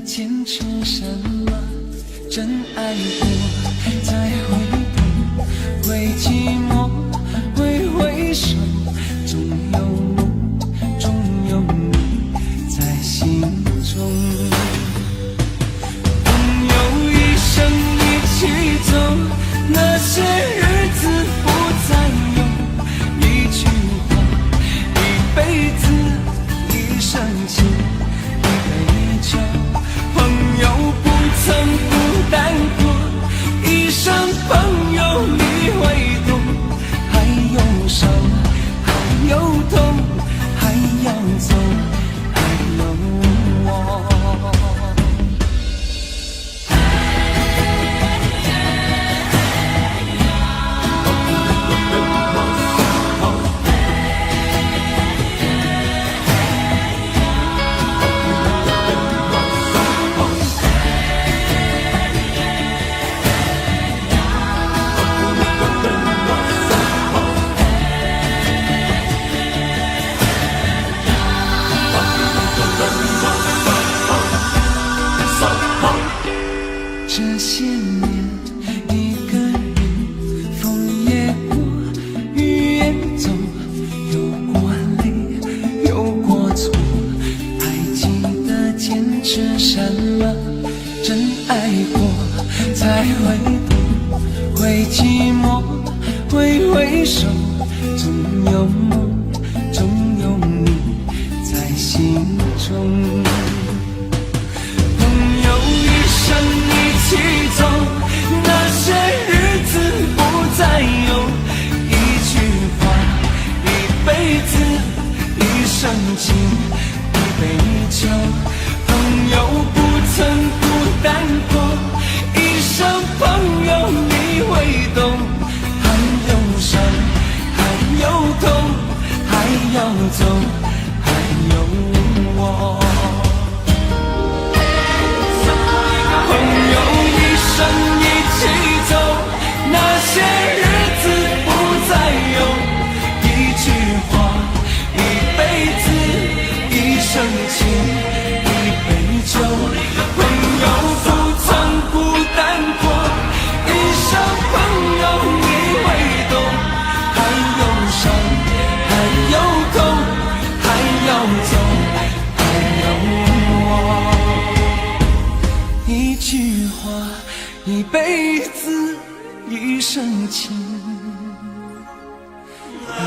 坚持什么？真爱过才会懂，会寂寞，会回首，总有梦，总有你在心中。朋友一生一起走，那些日子不再有，一句话，一辈子，一生情，一杯酒。朋友不曾孤单过，一生朋友你会懂。还有伤，还有痛，还要走，还有我。这些年一个人，风也过，雨也走，有过泪，有过错，还记得坚持什么？真爱过才会懂，会寂寞，会回首，总有梦，总有你在心中。一起走，那些日子不再有，一句话，一辈子，一生情，一杯酒。朋友不曾孤单过，一生朋友你会懂。还有伤，还有痛，还要走，还有我。一起走，那些日子不再有，一句话，一辈子，一生情，一杯酒。朋友不曾孤单过，一生朋友你会懂。还有伤，还有痛，还要走，还有我。一句话，一辈子，一生情，一杯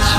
酒。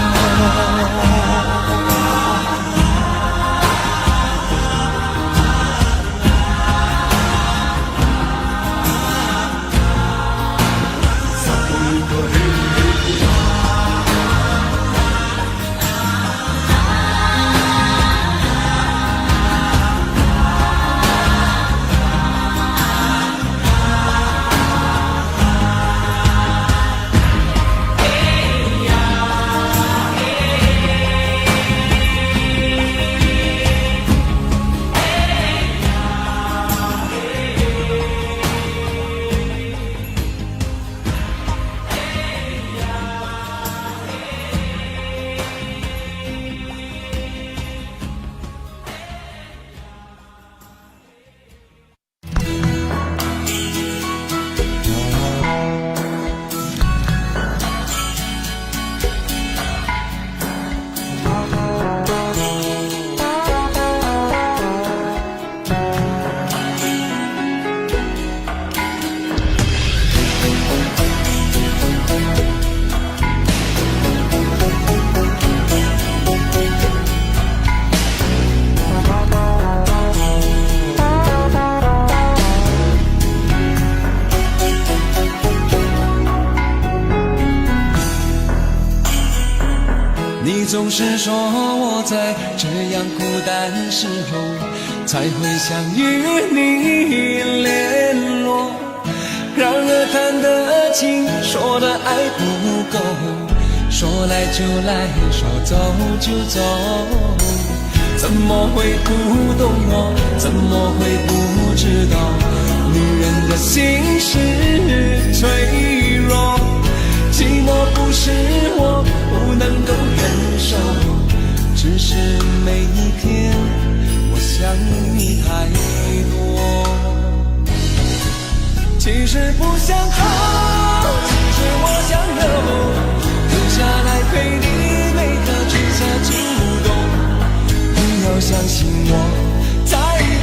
总是说我在这样孤单时候才会想与你联络，然而谈的情，说的爱不够，说来就来，说走就走，怎么会不懂我，怎么会不知道女人的心是脆弱，寂寞不是我不能够忍受，只是每一天我想你太实不想走，其实我想留下来陪你每个春夏秋冬。你要相信我，再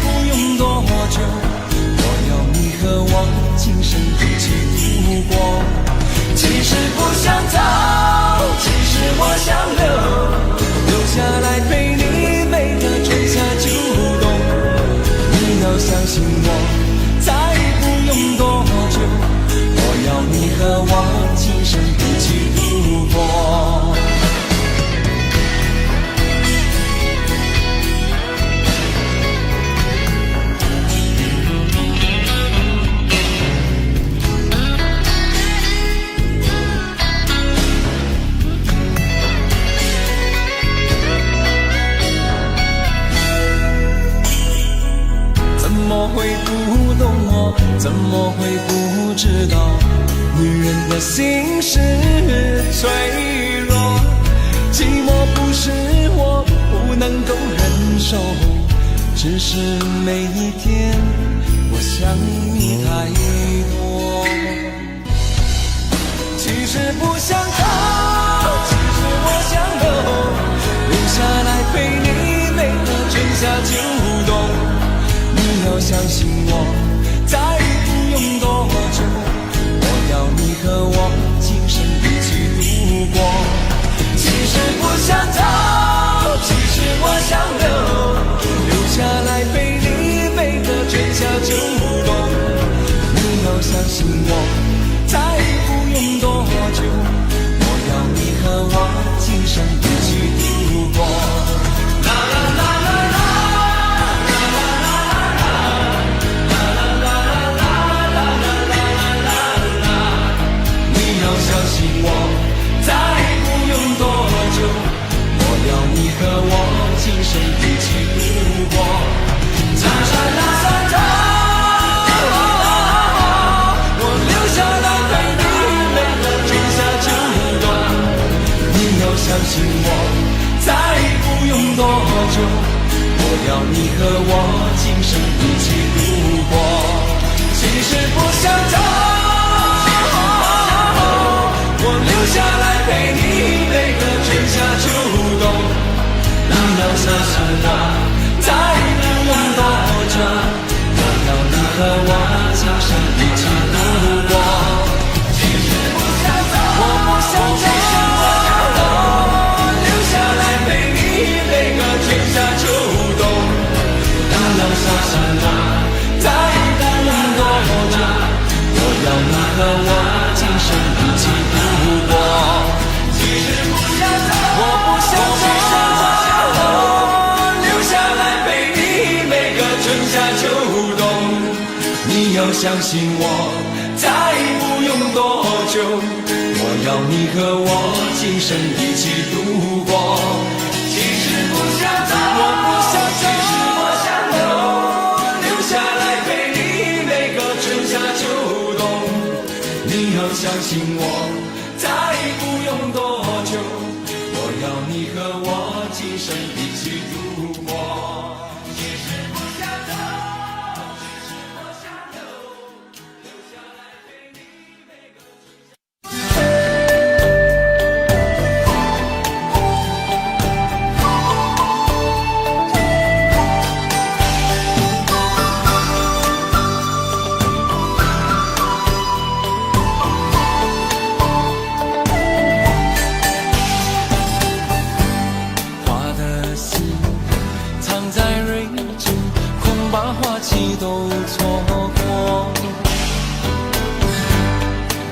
不用多久，我要你和我今生一起度过。其实不想走，其实我想留下来陪你每个春夏秋冬。你要相信我，再不用多久，我要你和我今生一起度过。怎么会不知道女人的心是脆弱，寂寞不是我不能够忍受，只是每一天我想你太多。其实不想走，其实我想留下来陪你每个春夏秋冬。你要相信我，再不用多久，我要你和我今生一起度过。其实不想走，其实我想留下来陪你每个春夏秋冬。你要相信我，再不用多久，我要你和我今生一起度过。啦啦啦啦啦。我再不用多久，我要你和我今生一起度过。啦啦啦啦，我留下来陪你每个春夏秋冬。你要相信我，再不用多久，我要你和我今生一起度过。其实不想走，我留下来陪你每个春夏秋冬。你要相信我，再不用多久，我要你和我今生一起度过。其实不想走，我不想走，留下来陪你每个春夏秋冬。你要相信我，再不用多久，我要你和我今生一起度过。其实不想走，我不想走，留下来陪你每个春夏秋冬。你要相信我，再不用多久，我要你和我今生一起度过。其实不想走，我不想走，其实我想留下来陪你每个春夏秋冬。你要相信我，再不用多久，我要你和我今生一起度过。其实不想走，其实我想留下来陪你每个都错过，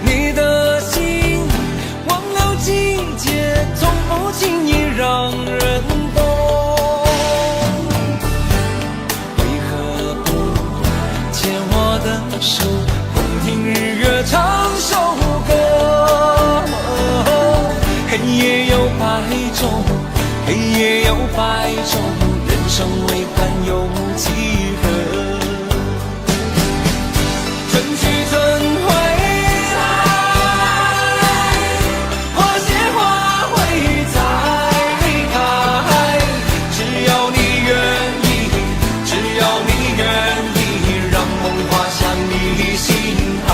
你的心忘了季节，从不轻易让人懂。为何不牵我的手，共听日月唱首歌？黑夜有白昼，黑夜有白昼，人生为欢有几何？心海。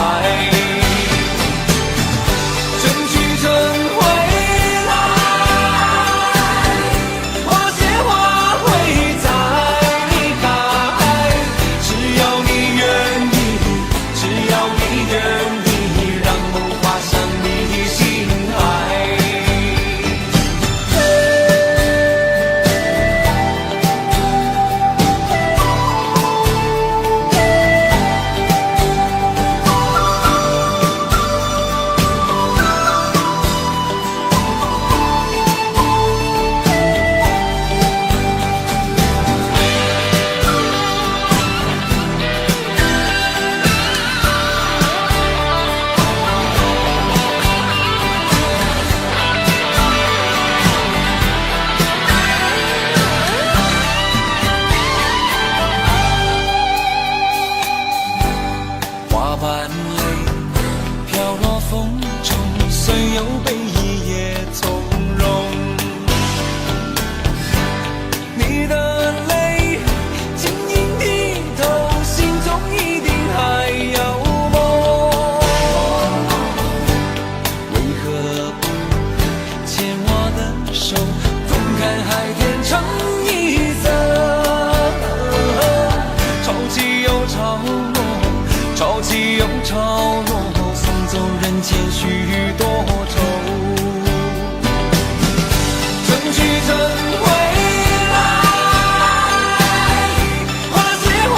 潮起又潮落，送走人间许多愁。春去春回来，花谢花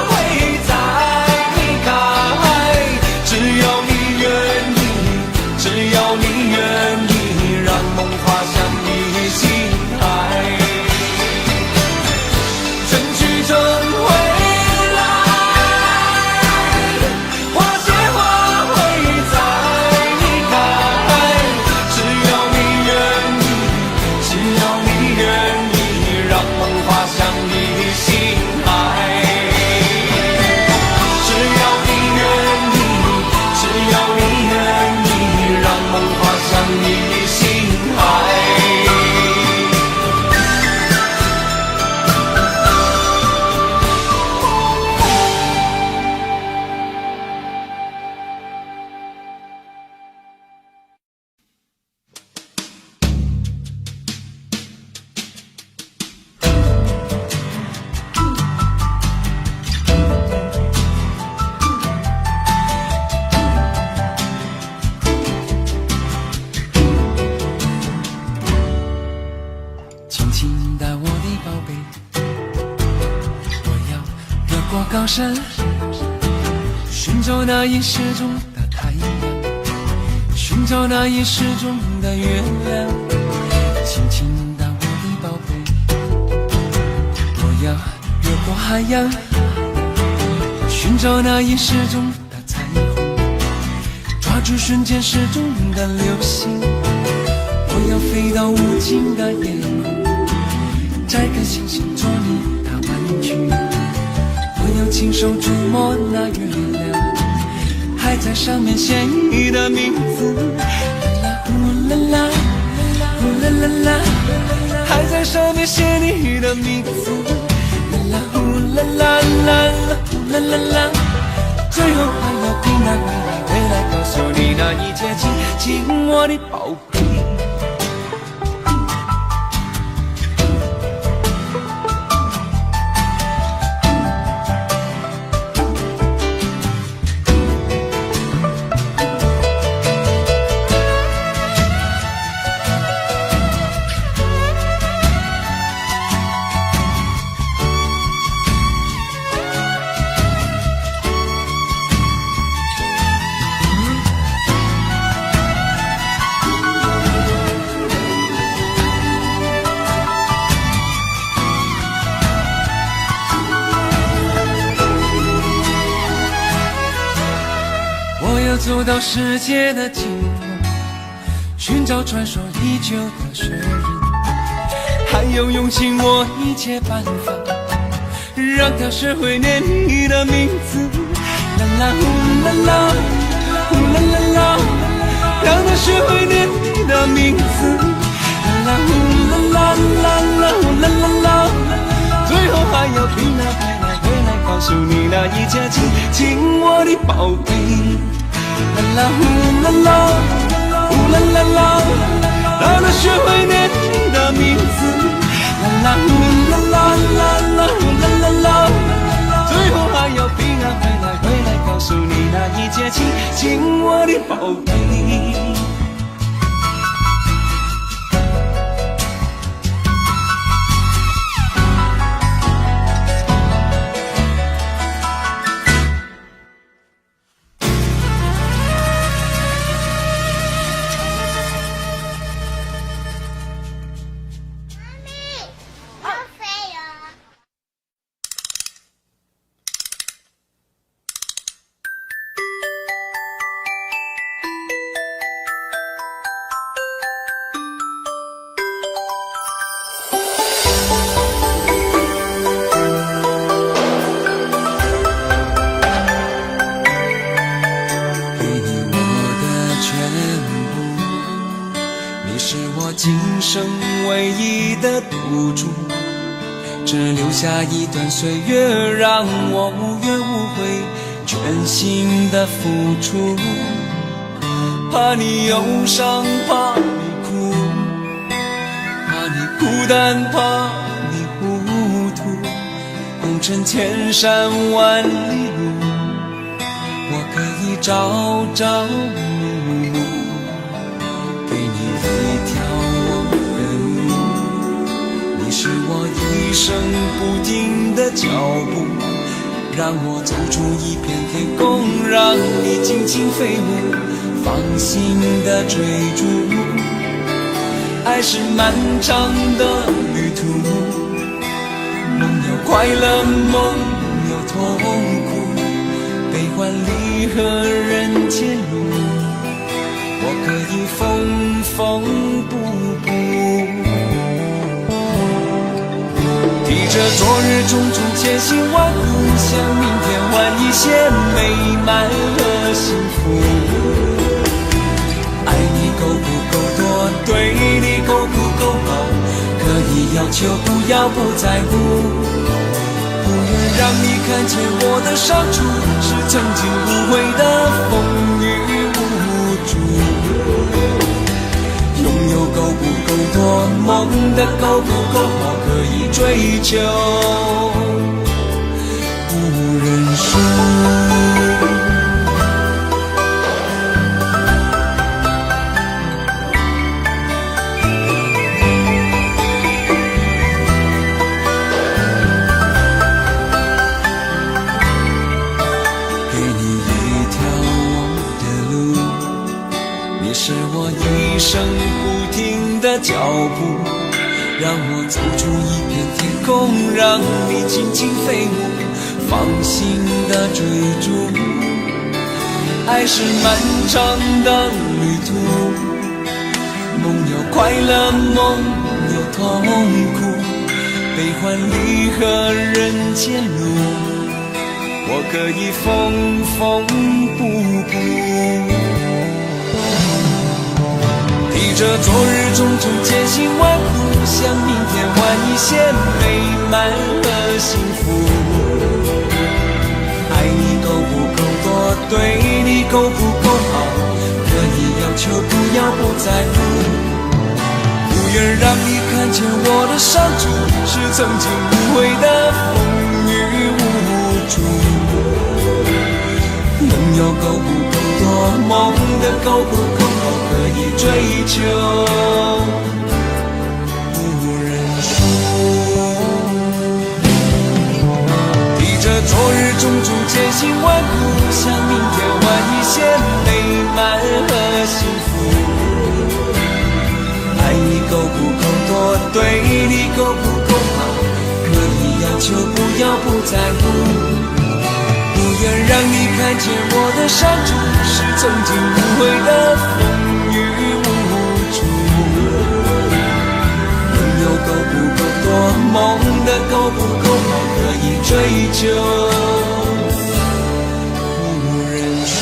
会再开，只要你愿意，只要你愿意，让梦滑向你心海。春去春回来，花谢花会再开，只要你愿意，只要你愿意，让梦滑向你心海。只要你愿意，只要你愿意，让梦滑向你心海。轻轻的我的宝贝，我要越过高山，寻找那已失踪的太阳，寻找那已失踪的月亮。轻轻的我的宝贝，我要越过海洋，寻找那已失踪的彩虹，抓住瞬间失踪的流星。我要飞到无尽的夜空，摘颗星星做你的玩具。我要亲手触摸那月亮，还在上面写你的名字。啦啦呼啦啦，呼啦啦啦，还在上面写你的名字。啦呼啦啦啦啦，呼啦啦啦，最后还要平安回来告诉你那一切，亲我的宝贝。走到世界的尽头，寻找传说已久的雪人，还要用尽我一切办法，让他学会念你的名字。啦啦呼啦啦，呼啦啦啦，让他学会念你的名字。啦啦呼啦啦啦啦，呼啦啦啦，最后还要平安回来告诉你那一切，亲我的宝贝。啦啦呼啦啦，呼啦啦啦，让他学会念你的名字。啦啦呼啦啦啦啦，呼啦啦啦，最后还要平安回来告诉你那一切，亲我的宝贝。今生唯一的赌注，只留下一段岁月，让我无怨无悔，全心的付出。怕你忧伤，怕你哭，怕你孤单，怕你糊涂，红尘千山万里路，我可以朝朝暮暮，给你一条我的路。你是我一生不停的脚步，让我走出一片天空，让你尽情飞舞，放心的追逐。爱是漫长的旅途，梦有快乐，梦有痛苦，悲欢离合人间路，我可以缝缝补补。提着昨日种种千辛万苦，向明天换一些美满和幸福。爱你够不够多，对你够不够好，可以要求，不要不在乎。不愿让你看见我的伤处，是曾经无悔的风雨无阻。拥有够不够多，梦的够不够好，可以追求，不认输。是我一生不停的脚步，让我走出一片天空，让你尽情飞舞，放心的追逐。爱是漫长的旅途，梦有快乐，梦有痛苦，悲欢离合人间路，我可以缝缝补补。提着昨日种种艰辛万苦，向明天换一些美满和幸福。爱你够不够多，对你够不够好，可以要求，不要不在乎。不愿让你看见我的伤处，是曾经无悔的风雨无阻。能有够不够多，梦的够不够好，可以追求，不认输。提着昨日种种艰辛万苦，向明天换一些美满和幸福。爱你够不够多，对你够不够好，可以要求，不要不在乎。不愿让你看见我的伤处，是曾经无悔的风雨无阻。能有够不够多，梦的够不够好，可以追求，不认输。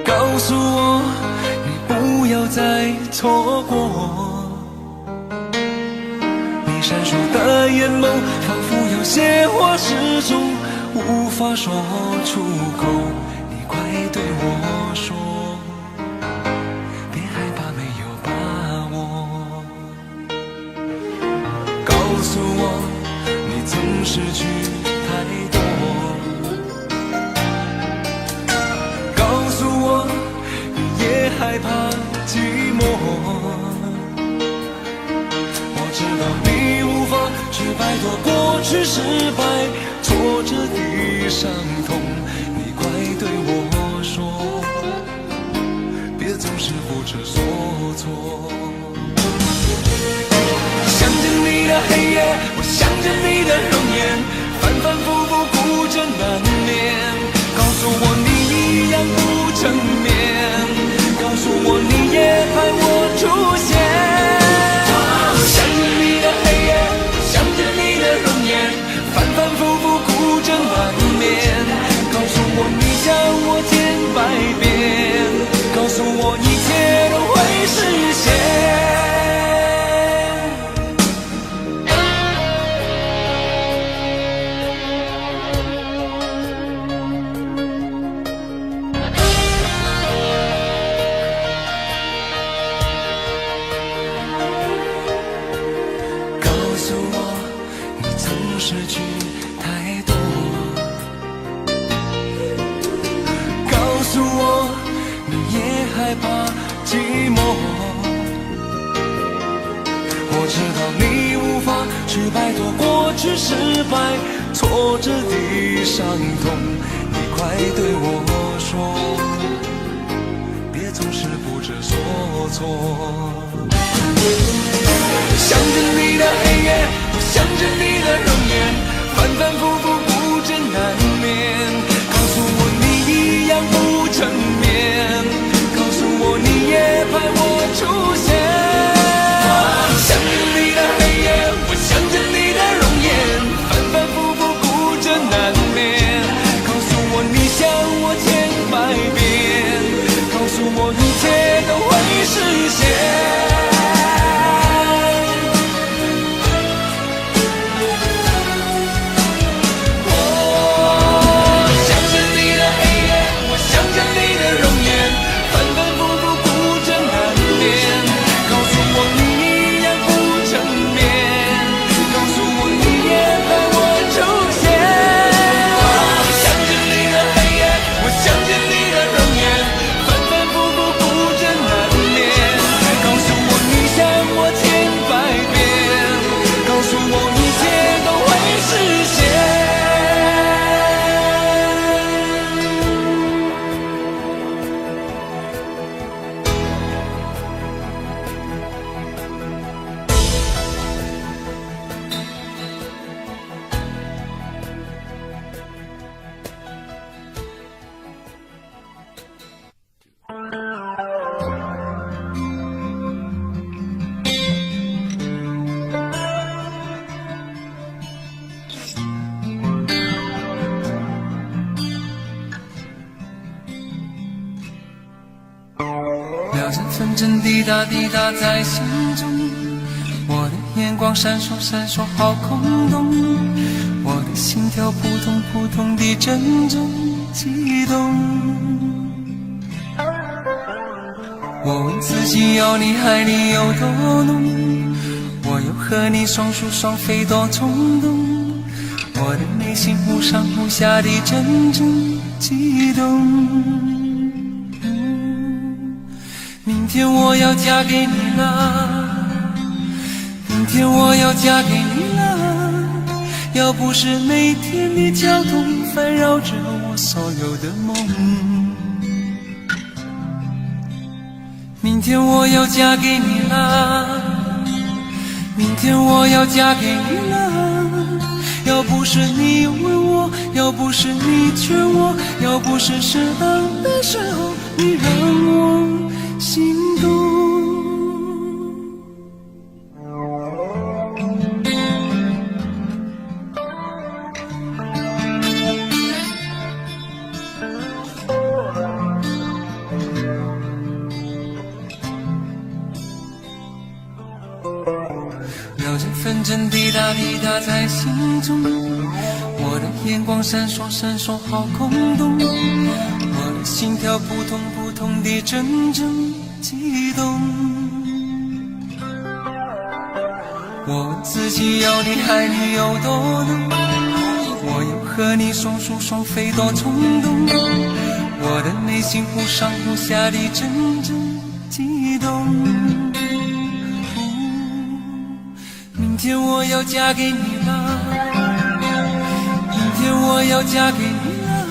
告诉我，你不要再错过。你闪烁的眼眸，仿佛有些话始终无法说出口。你快对我说，别害怕，没有把握。告诉我，你曾失去太多。告诉我，你也害怕寂寞。我知道你无法去摆脱过去失败挫折的伤痛，你快对我说，变，告诉我一切都会实现。告诉我你曾失去太多，告诉我你也害怕寂寞。我知道你无法去摆脱过去失败挫折的伤痛，你快对我说，别总是不知所措。想着你的黑夜，我想着你的容颜，反反复复不真难眠。告诉我你一样不成眠，告诉我你也盼我出现。想着你的黑夜，我想着你的容颜，反反复复不真难眠。告诉我你想我千百遍，告诉我一切都会实现。秒针分针滴答滴答在心中，我的眼光闪烁闪烁好空洞，我的心跳扑通扑通地阵阵悸动。我问自己要你爱你有多浓，我又和你双宿双飞多冲动，我的内心忽上忽下地阵阵悸动。明天我要嫁给你了，明天我要嫁给你了，要不是每天的交通烦扰着我所有的梦。明天我要嫁给你了，明天我要嫁给你了，要不是你问我，要不是你劝我，要不是适当的时候你让我心动。秒针分针滴答滴答在心中，我的眼光闪烁闪烁好空洞，我的心跳扑通扑通地阵阵悸动。我问自己要你爱你有多浓，我又和你双宿双飞多冲动，我的内心忽上忽下地阵阵悸动。明天我要嫁给你了，明天我要嫁给你了，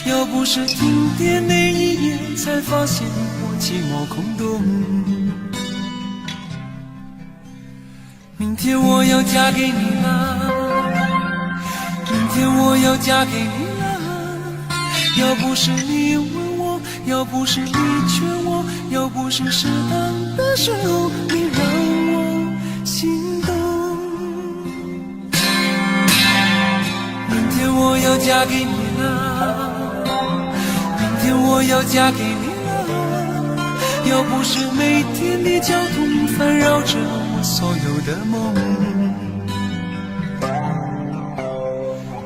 要不是停电那一夜才发现我寂寞空洞。明天我要嫁给你了，明天我要嫁给你了，要不是你问我，要不是你劝我，要不是适当的时候你让我心动。明天我要嫁给你了，明天我要嫁给你了，要不是每天的交通烦扰着我所有的梦。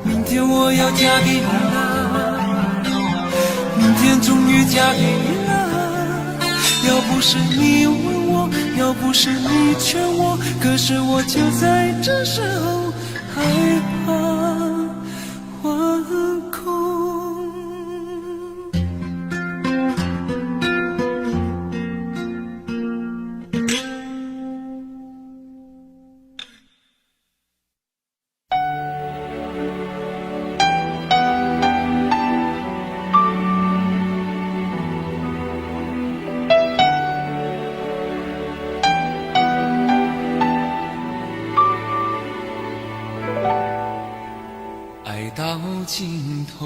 明天我要嫁给你了，明天终于嫁给你了，要不是你问我，要不是你劝我，可是我就在这时候害怕惶恐。爱到尽头，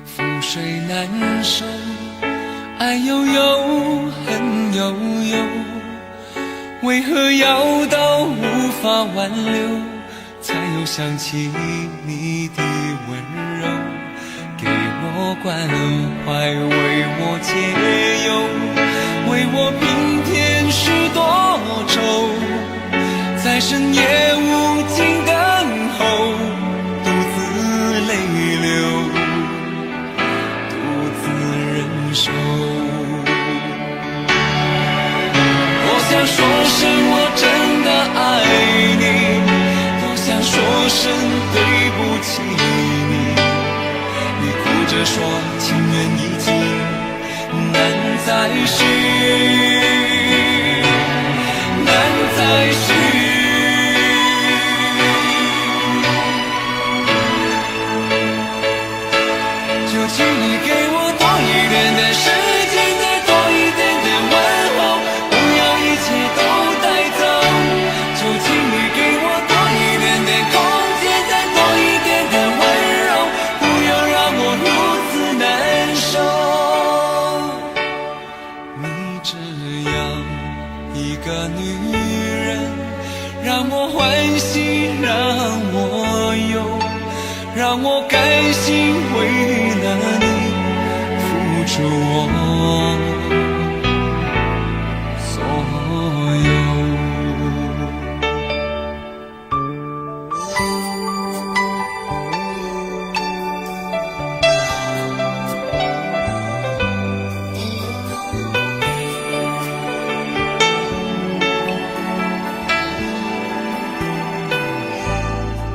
覆水难收，爱悠悠，恨悠悠，为何要到无法挽留，才又想起你的温柔，给我关怀，为我解忧，为我平添许多愁，在深夜无尽等候，泪流，独自忍受。多想说声我真的爱你，多想说声对不起你，你哭着说情缘已尽，难再续，难再续。请你给我多一点的时间，再多一点点问候，不要一切都带走。就请你给我多一点点空间，再多一点点温柔，不要让我如此难受。你这样一个女人，让我欢喜，让我忧，让我甘心为了你付出我所有。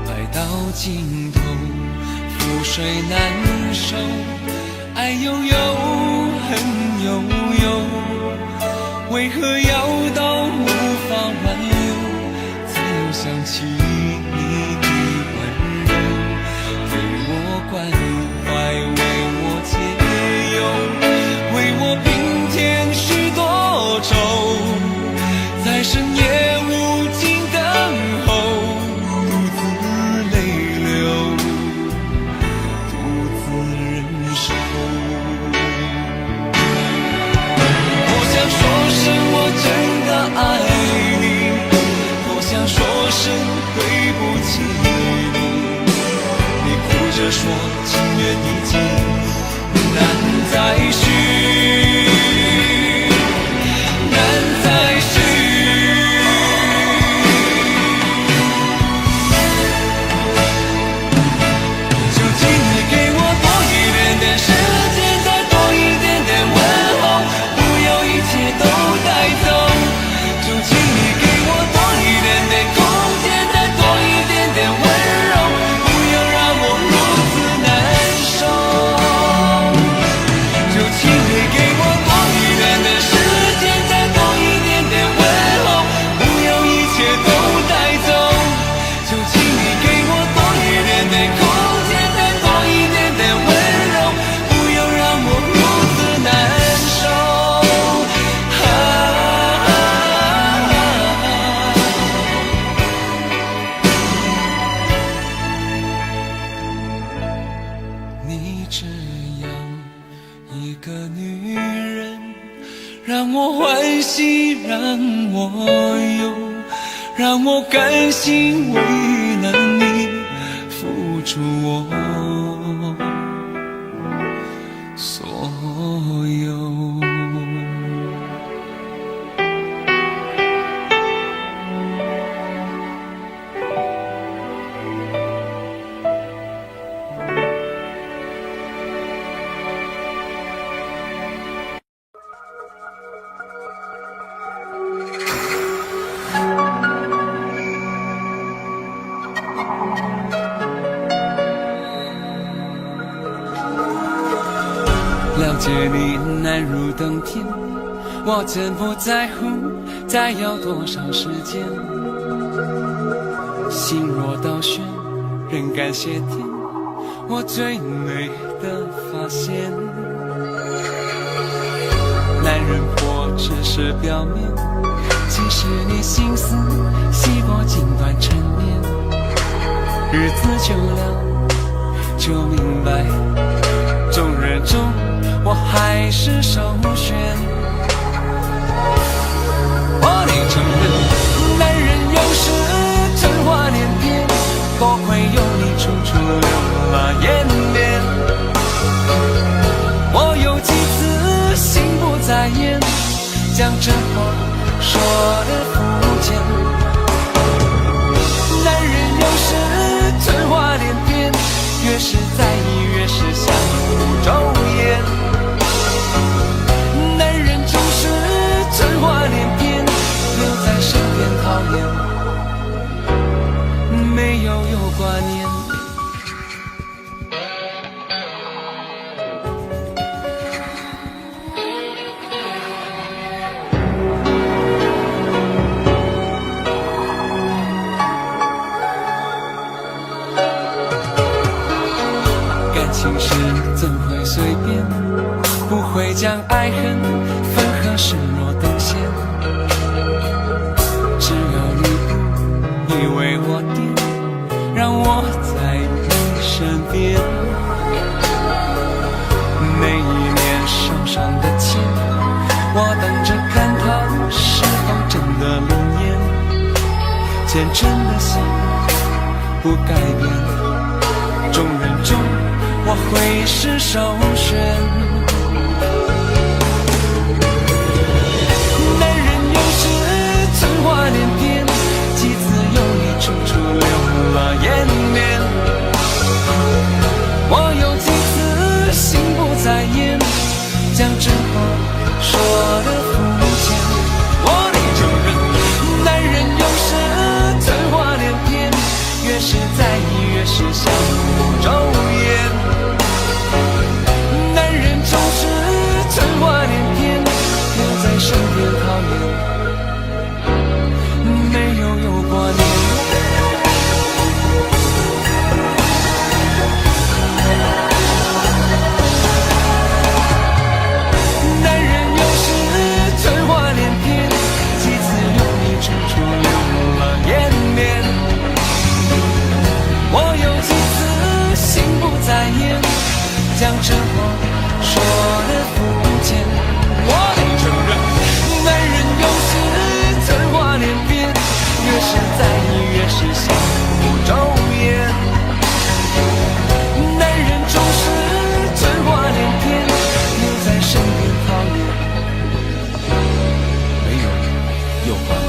爱到尽头，覆水难收，爱悠悠，恨悠悠，为何要到无法挽留，才又想起你的温柔，为我关怀，为我解忧，为我平添许多愁，在深夜无尽等候，独自泪流，独自忍受。多想说声我真的爱你，多想说声对不起你，你哭着说情缘已尽，难再续，难再续。就请你给我多一点点时间，再多一点点问候，不要一切都带走。就请你给我多一点点空间，再多一点点温柔，不要让我如此难受。就请你给我多一点的时间，再多一点点问候，不要一切都带走。就请你给我多一点点空间，再多一点点温柔，不要让我如此难受。你这样一个女人，让我欢喜，让我忧，让我甘心为了你付出我所了解你难如登天，我真不在乎再要多少时间。心若倒悬，人感谢天，我最美的发现。男人活只是表面，其实你心思细过锦缎陈年。日子久了就明白，众人中我还是首选。我得承认，男人有时真话连篇，多亏有你处处留了颜面。我有几次心不在焉，将真话说得肤浅。男人有时真话连篇，越是在意越是相互周延。男人总是真话连篇，留在身边讨厌，没有挂念。感情事怎会随便，不会将爱恨分合视若等闲。只要你不以为我癫，让我在你身边。每一年手上的钱，我等着看它是否真的灵验。虔诚的心不改变，众人中我会是首选。男人有时真话连篇，几次有你处处留了颜面。我有几次心不在焉，将真话说得肤浅。我得承认，男人有时真话连篇，越是在意越是相互周延。男人总是真话连篇，留在身边讨厌，没有挂念。男人有时真话连篇，几次有你处处留了颜面。我有几次心不在焉，将真话说得肤浅。我得承认，男人有时真话连篇，越是在意越是相互周延。男人总是真话连篇，留在身边讨厌，没有又挂念。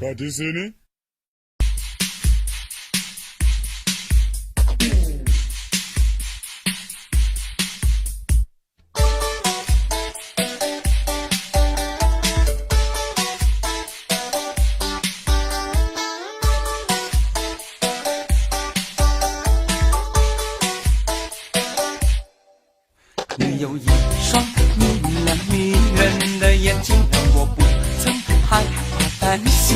把迪士尼。你有一双明亮迷人的眼睛，让我不曾害怕担心。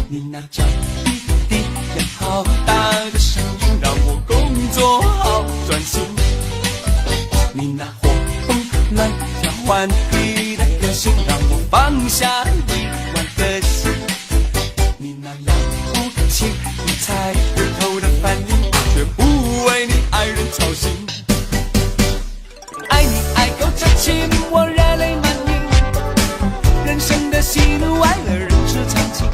你那娇滴滴又好大的声音，让我工作好专心。你那活蹦乱跳顽皮的个性，让我放下一万个心。你那了不起理财日头的反应，却不为你爱人操心。爱你爱够这情，我热泪满盈。人生的喜怒哀乐，人之常情。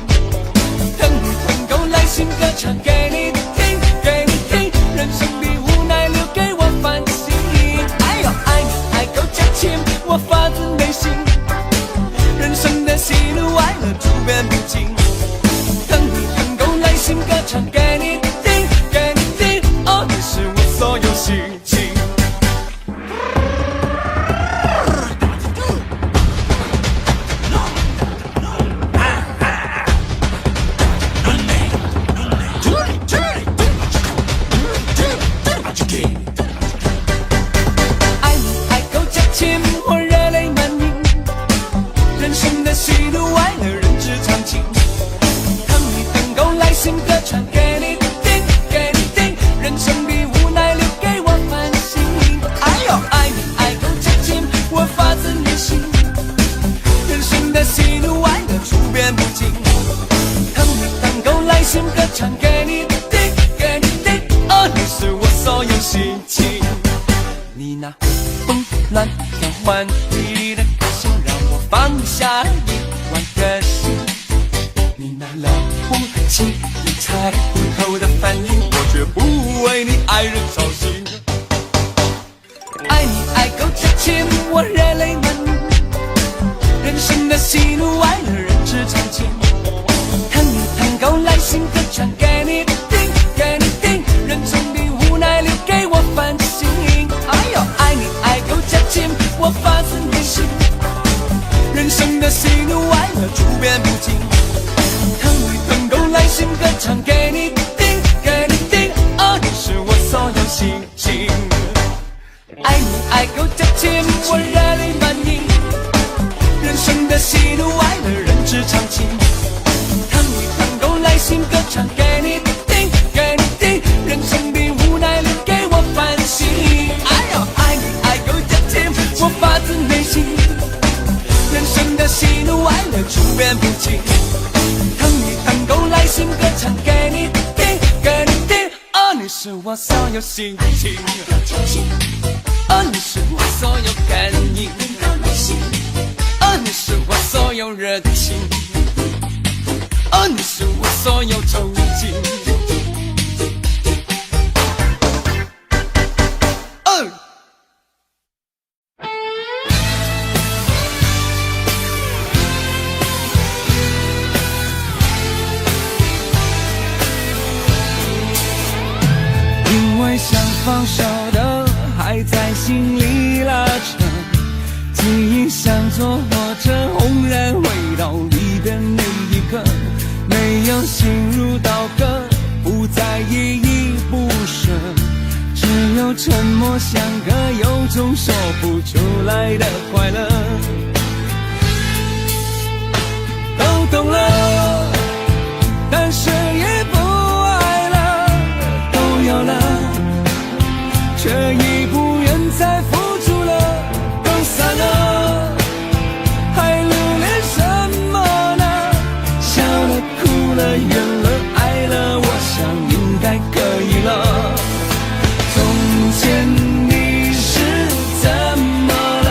疼你疼够来信歌唱给你听，给你听。人生的无奈留给我反省。哎呦，爱你爱够这情，我发自内心。人生的喜怒哀乐，处变不惊。疼你疼够来信歌唱给你听，给你听。哦，你是我所有心情。新歌唱给你听，给你听。人生的无奈留给我反省。哎呦，爱你爱够真情，我发自内心。人生的喜怒哀乐，处变不惊。疼你疼够来信歌唱给你听，给你听。哦，你是我所有心情。你那活蹦乱跳顽皮的个性，让我放下一万个心。你那了不起理财户头的反应，我却不为你爱人操心。爱你爱够这情，我热泪满盈。人生的喜怒哀乐，人之常情。疼你疼够来信歌唱给你听，给你听。人生的无奈留给我反省。哎呦，爱你爱够这情，我发自内心。人生的喜怒哀乐，处变不惊。疼你疼够来信歌唱给你听，给你听。哦，你是我所有心情。爱你爱够这情，我热泪满盈。人生的喜怒哀乐，人之常情。疼你疼够来信歌唱给你听，给你听。人生的无奈留给我反省。哎呦，爱你爱够这情，我发自内心。人生的喜怒哀乐，处变不惊。疼你疼够来信歌唱给你听，给你听。哦，你是我所有心情。哦，你是我所有感应。哦，你是我所有热情。哦，你是我所有憧憬。哦。因为想放手的还在心里拉扯，记忆像坐火车轰然回到离别那一刻，没有心如刀割，不再依依不舍，只有沉默相隔，有种说不出来的快乐。都懂了，但是也不爱了，都有了，却已不愿再付出了，都散了，还留恋什么呢？笑了，哭了，怨了，爱了，我想应该可以了。从前你是怎么了？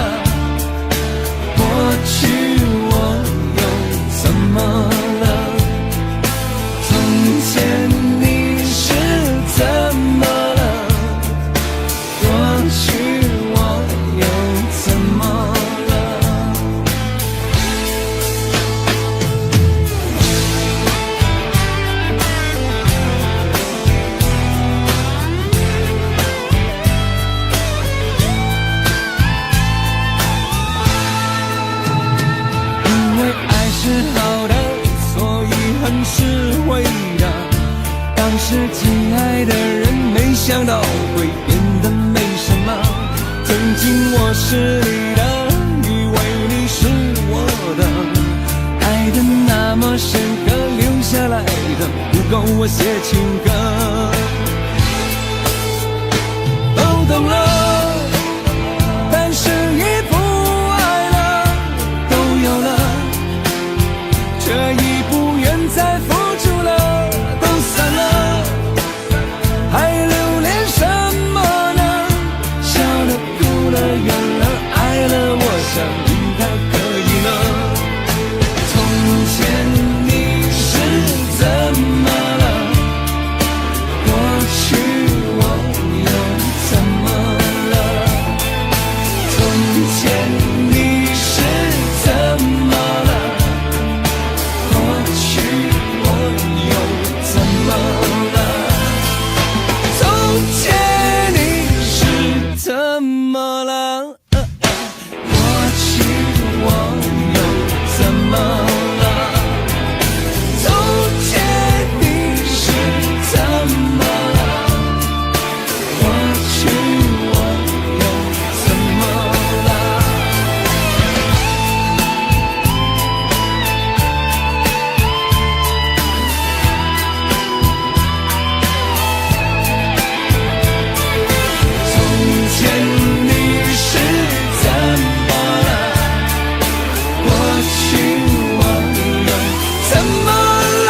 是回答。当时亲爱的人，没想到会变得没什么。曾经我是你的，以为你是我的，爱的那么深刻，留下来的不够我写情歌。都懂了，但是已不爱了，都有了，却已不愿再付出了，都散了，还留恋什么呢？笑了，哭了，怨了，爱了，我想应该可以了。从前你是怎么了？过去我又怎么了？从前你是怎么了？过去我又怎么了？从前你是怎么了？过去我又怎么了？从前你是怎么了？过去我又怎么了？从前你是怎么了？过去我又怎么了？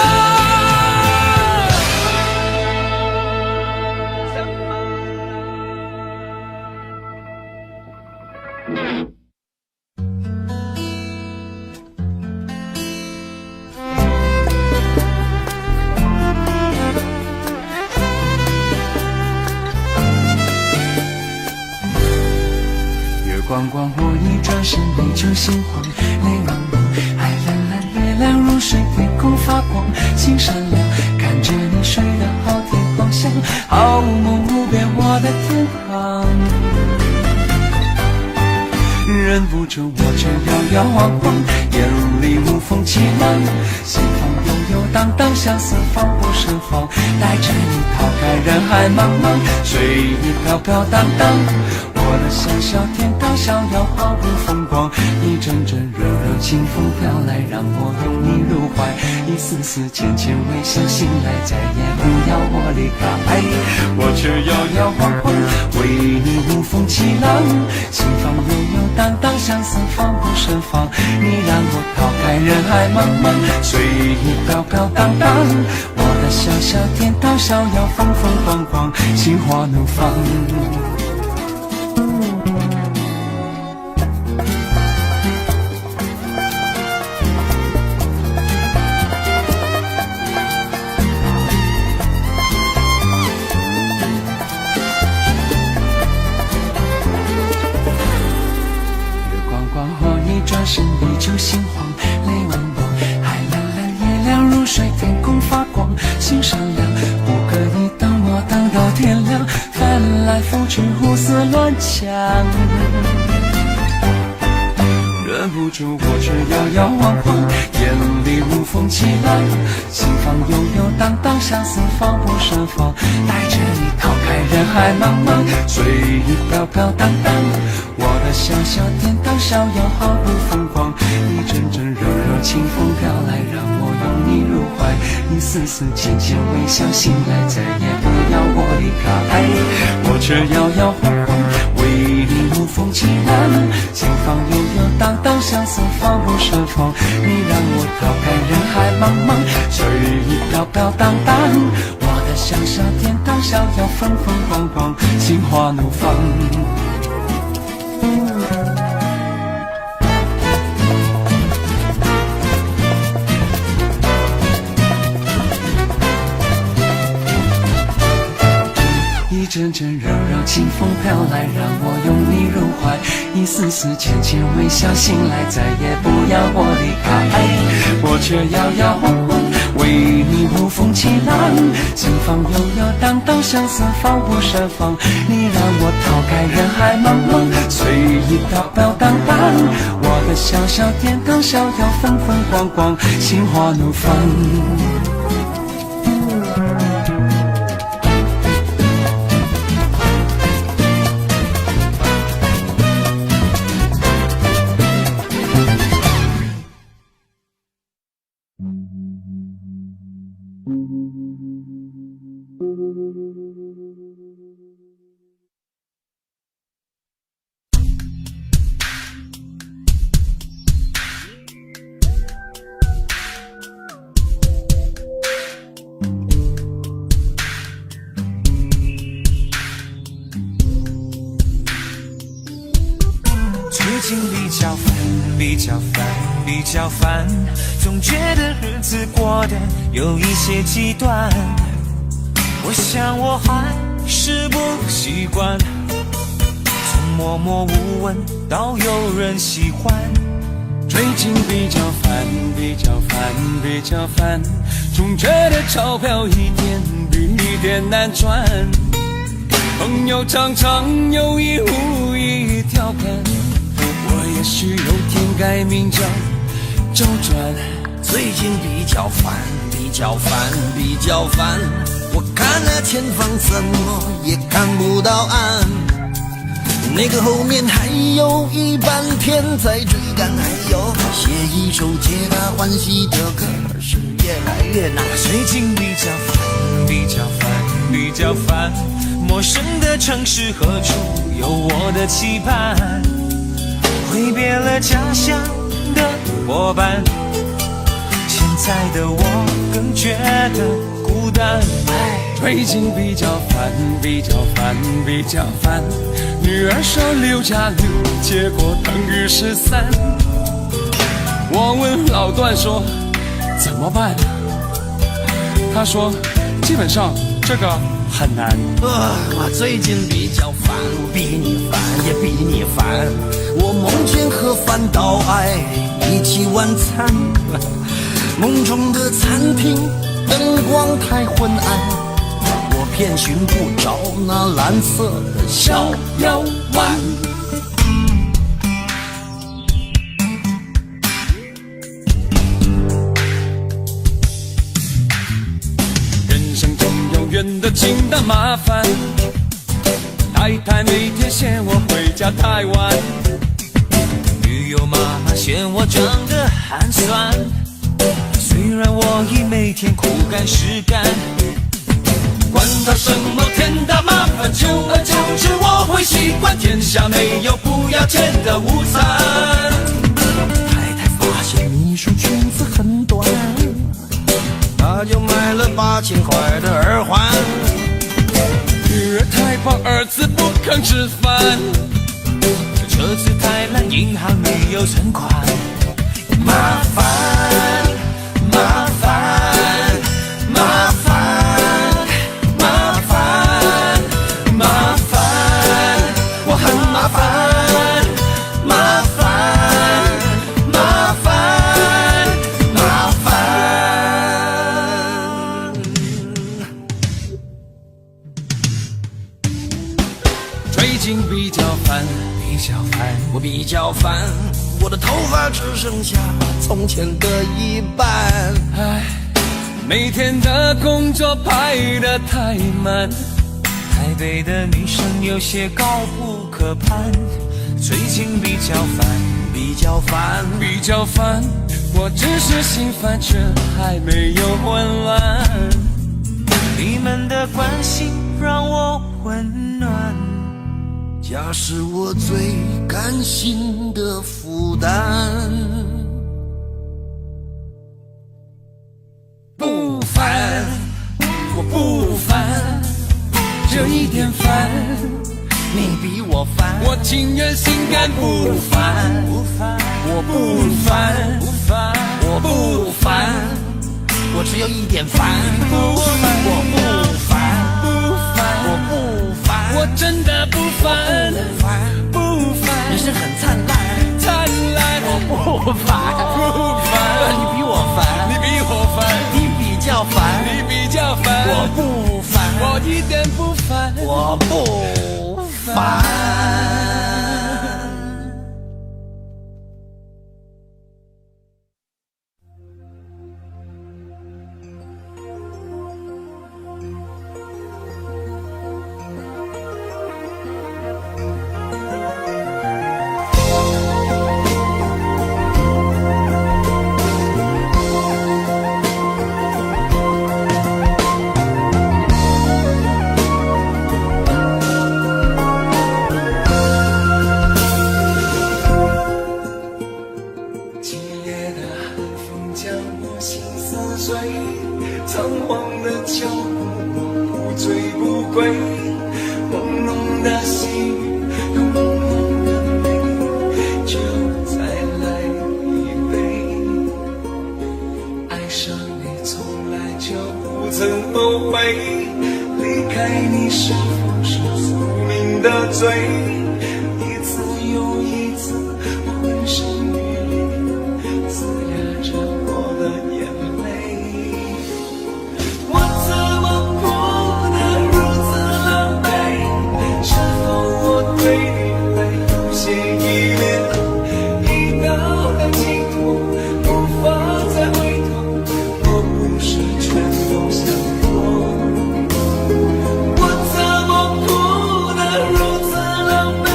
月光光我一转身，你就心慌，泪汪汪，海蓝蓝，月亮如水，天空发光，心善良，看着你睡得好天荒想，好梦无边我的天堂。忍不住我却摇摇晃晃，眼里无风起浪，心房悠悠荡荡，相思放不胜放，带着你逃开人海茫茫，随意飘飘荡荡，我的小小天堂逍遥毫不风光，一阵阵柔柔清风飘来，让我拥你入怀，一丝丝浅浅微笑，醒来再也不要我离开，我却摇摇晃晃，为你无风起浪，心房悠悠荡荡，相思放不胜放，你让我逃开人海茫茫，随意飘飘荡荡，我的小小天堂逍遥风风光光，心花怒放。转身你就心慌，泪汪汪，海蓝蓝，月亮如水，天空发光，心善良，不可以等我等到天亮，翻来覆去胡思乱想，忍不住我却摇摇晃晃，眼里无风起浪，心房悠悠荡荡，相思放不胜放，带着你逃开人海茫茫，随意飘飘荡荡，我的小小天堂逍遥毫不风光，一阵阵柔柔清风飘来，让我拥你入怀，一丝丝浅浅微笑，醒来再也不要我离开，我却摇摇晃晃，为你无风起浪，心房悠悠荡荡，相思放不胜放，你让我逃开人海茫茫，随意飘飘荡荡，我的小小天堂逍遥风风光光，心花怒放。一阵阵柔柔清风飘来，让我拥你入怀，一丝丝浅浅微笑，醒来再也不要我离开，我却摇摇晃晃，为你无风起浪，心房悠悠荡荡，相思放不胜放，你让我逃开人海茫茫，随意飘飘荡荡，我的小小天堂逍遥风风光光，心花怒放。比较烦，比较烦，总觉得日子过得有一些极端。我想我还是不习惯，从默默无闻到有人喜欢。最近比较烦，比较烦，比较烦，总觉得钞票一点比一点难赚。朋友常常有意无意调侃，我也许有天改名叫周转。最近比较烦，比较烦，比较烦，我看了前方怎么也看不到岸，那个后面还有一半天在追赶，还有写一首皆大欢喜的歌是越来越难。最近比较烦，比较烦，比较烦，陌生的城市何处有我的期盼？挥别了家乡的伙伴，现在的我更觉得孤单。最近比较烦，比较烦，比较烦，女儿说6+6结果等于13。我问老段说怎么办，他说基本上这个很难。我最近比较烦，我比你烦也比你烦，我梦见和范岛爱一起晚餐，梦中的餐厅灯光太昏暗，我偏寻不着那蓝色的小腰弯。人生中有远的近的麻烦，太太每天嫌我回家太晚，女友妈妈嫌我长得寒酸，虽然我已每天苦干实干，管他什么天大麻烦，久而久之我会习惯，天下没有不要钱的午餐。太太发现秘书裙子很短，她就买了8000块的耳环。女儿太胖，儿子不肯吃饭，车子太烂，银行没有存款。麻烦，麻烦，麻烦，麻烦，麻烦，我很麻烦，麻烦，麻烦，麻烦。最近比较烦，比较烦，我比较烦，我的头发只剩下从前的一半。唉，每天的工作排得太满，台北的女生有些高不可攀，最近比较烦，比较烦，比较烦，我只是心烦，却还没有混乱。你们的关心让我温暖，家是我最甘心的负担。不烦，我不烦，这一点烦，你比我烦，我情愿心甘不烦。我不烦，我不烦，我只有一点烦，我不烦，我不烦，我真的不烦，不烦，人生很灿烂，灿烂，我不烦，不烦，你比我烦，你比我烦，你比较烦，你比较烦，我不烦，我一点不烦，我不烦。仓皇的脚步，不醉不归，朦胧的心，有朦胧的美，就再来后悔，离开你是否是宿命的罪？一次又一次，我浑身雨淋，滋压着我的眼泪。我怎么哭得如此狼狈？是否我对你还有些依恋？已到了尽头，无法再回头，我不是全都想过。我怎么哭得如此狼狈？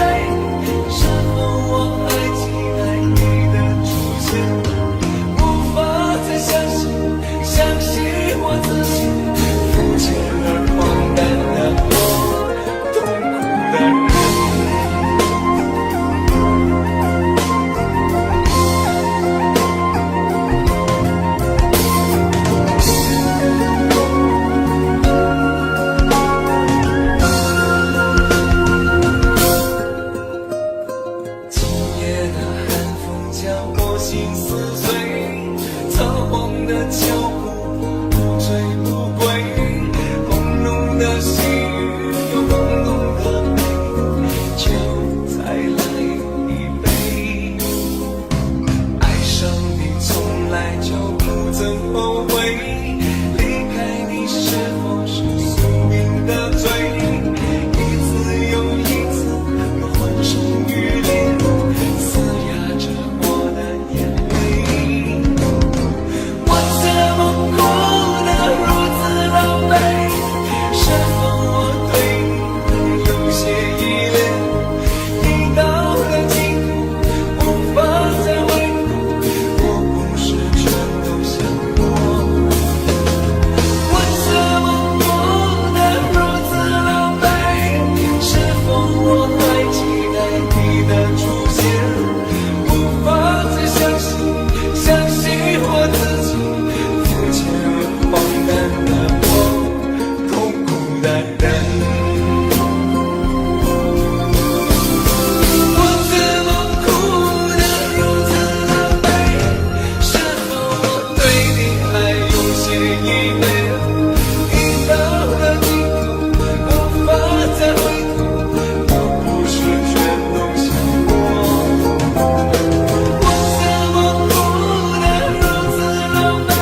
是否我还期待你的出现？无法再相信我自己，肤浅而荒诞的我，痛苦的人。今夜的寒风将我心撕碎，仓皇的脚步不醉不归，朦胧的细雨有朦胧的美，就再来一杯。爱上你从来就不曾后悔，离开你是否是宿命的罪？一次又一次，我浑身雨淋，滋压着我的眼泪。我怎么哭得如此狼狈？是否我对你还有些依恋？已到了尽头，无法再回头，我不是全都想过。我怎么哭得如此狼狈？是否我还期待你的出现？无法再相信我自己，肤浅而荒诞的我，痛苦的人。我怎么哭得如此狼狈？是否我对你还有些依恋？已到了尽头，无法再回头，我不是全都想过。我怎么哭得如此狼狈？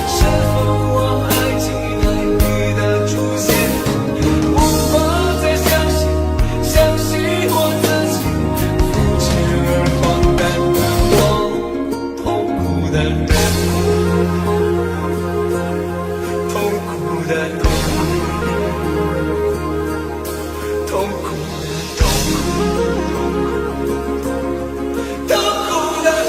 是否我还期待你的出现？无法再相信我自己，肤浅而荒诞的我，痛苦的人，痛苦的人，痛苦的痛苦的人。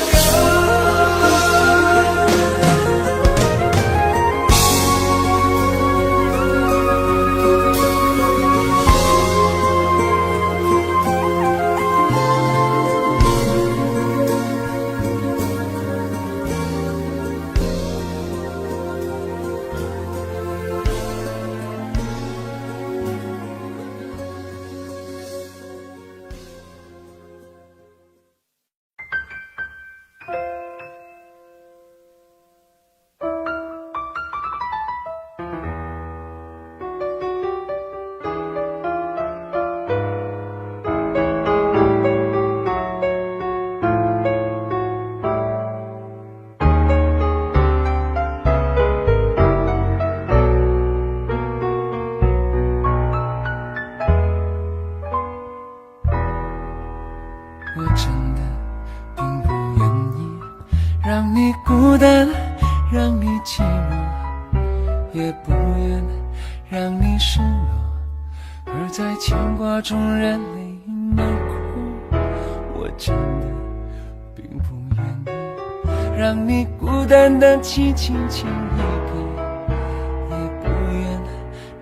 我真的并不愿意让你孤单，让你寂寞，也不愿让你失落，而在牵挂中任泪难哭。我真的并不愿意让你孤单的凄清情一个，也不愿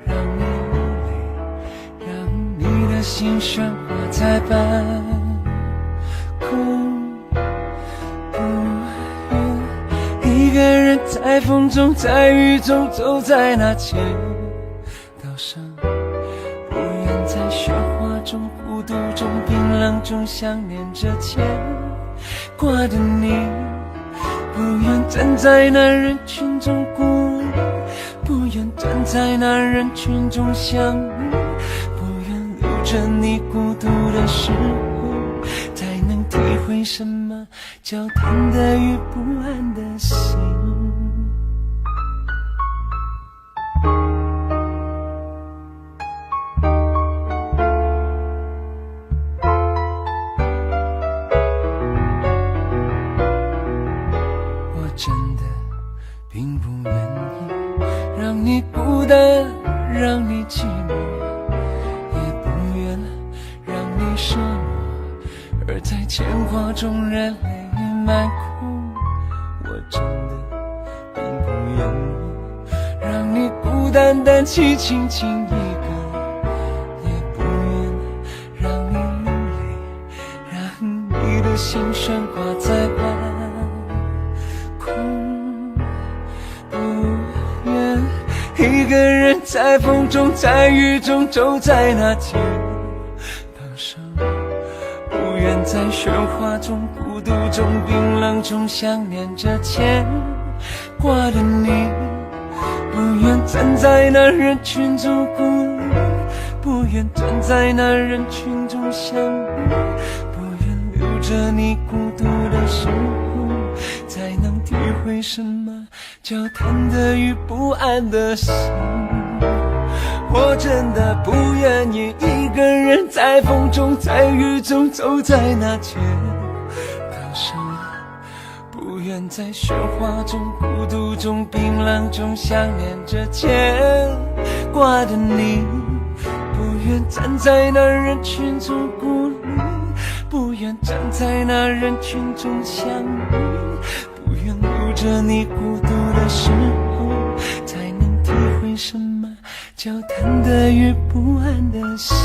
让你流泪，让你的心生活在半空。不愿一个人在风中在雨中走在那街道上，不愿在喧哗中孤独中冰冷中想念着牵挂的你，不愿站在那人群中孤立，不愿站在那人群中相遇，不愿留着你孤独的时候，才能体会什么叫贪得与不安的心。真的并不愿意让你孤单，让你寂寞，也不愿让你失落，而在牵挂中热泪满眶。我真的并不愿意让你孤单单凄轻轻一个，也不愿让你流泪，让你的心悬挂在半一个人在风中在雨中走在那街道上，不愿在喧哗中孤独中冰冷中想念着牵挂的你，不愿站在那人群中孤立，不愿站在那人群中相遇，不愿留着你孤独的时候，才能体会什么叫贪得与不安的心。我真的不愿意一个人在风中在雨中走在那街道上，不愿在喧哗中孤独中冰冷中想念着牵挂的你，不愿站在那人群中孤立，不愿站在那人群中相遇，不愿留着你孤独的时候，才能体会什么叫贪得与不安的心。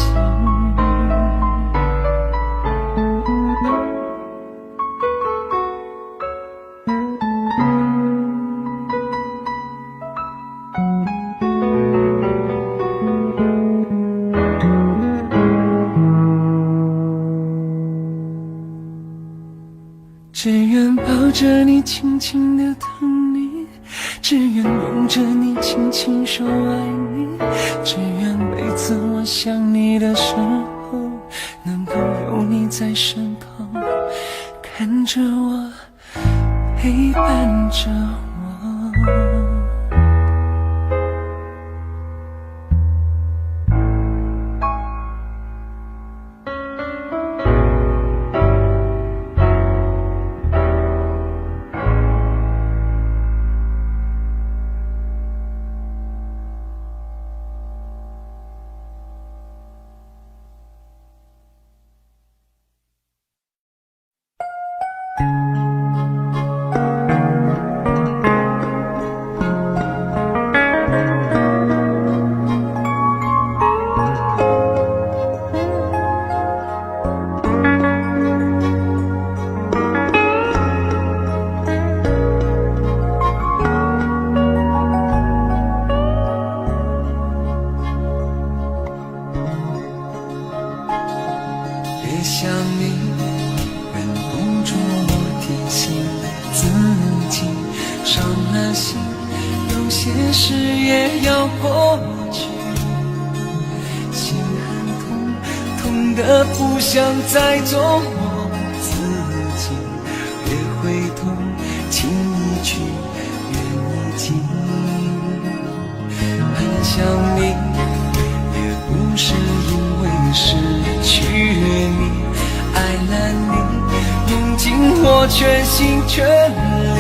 只愿抱着你轻轻地疼你，只愿拥着你轻轻说爱你，只愿每次我想你的时候，能够有你在身旁，看着我，陪伴着我。别想你，忍不住我提醒自己，伤了心，有些事也要过去。心很痛，痛得不想再做我自己，别回头，情一去，缘已尽。很想你，也不是因为失去你，爱了你，用尽我全心全力，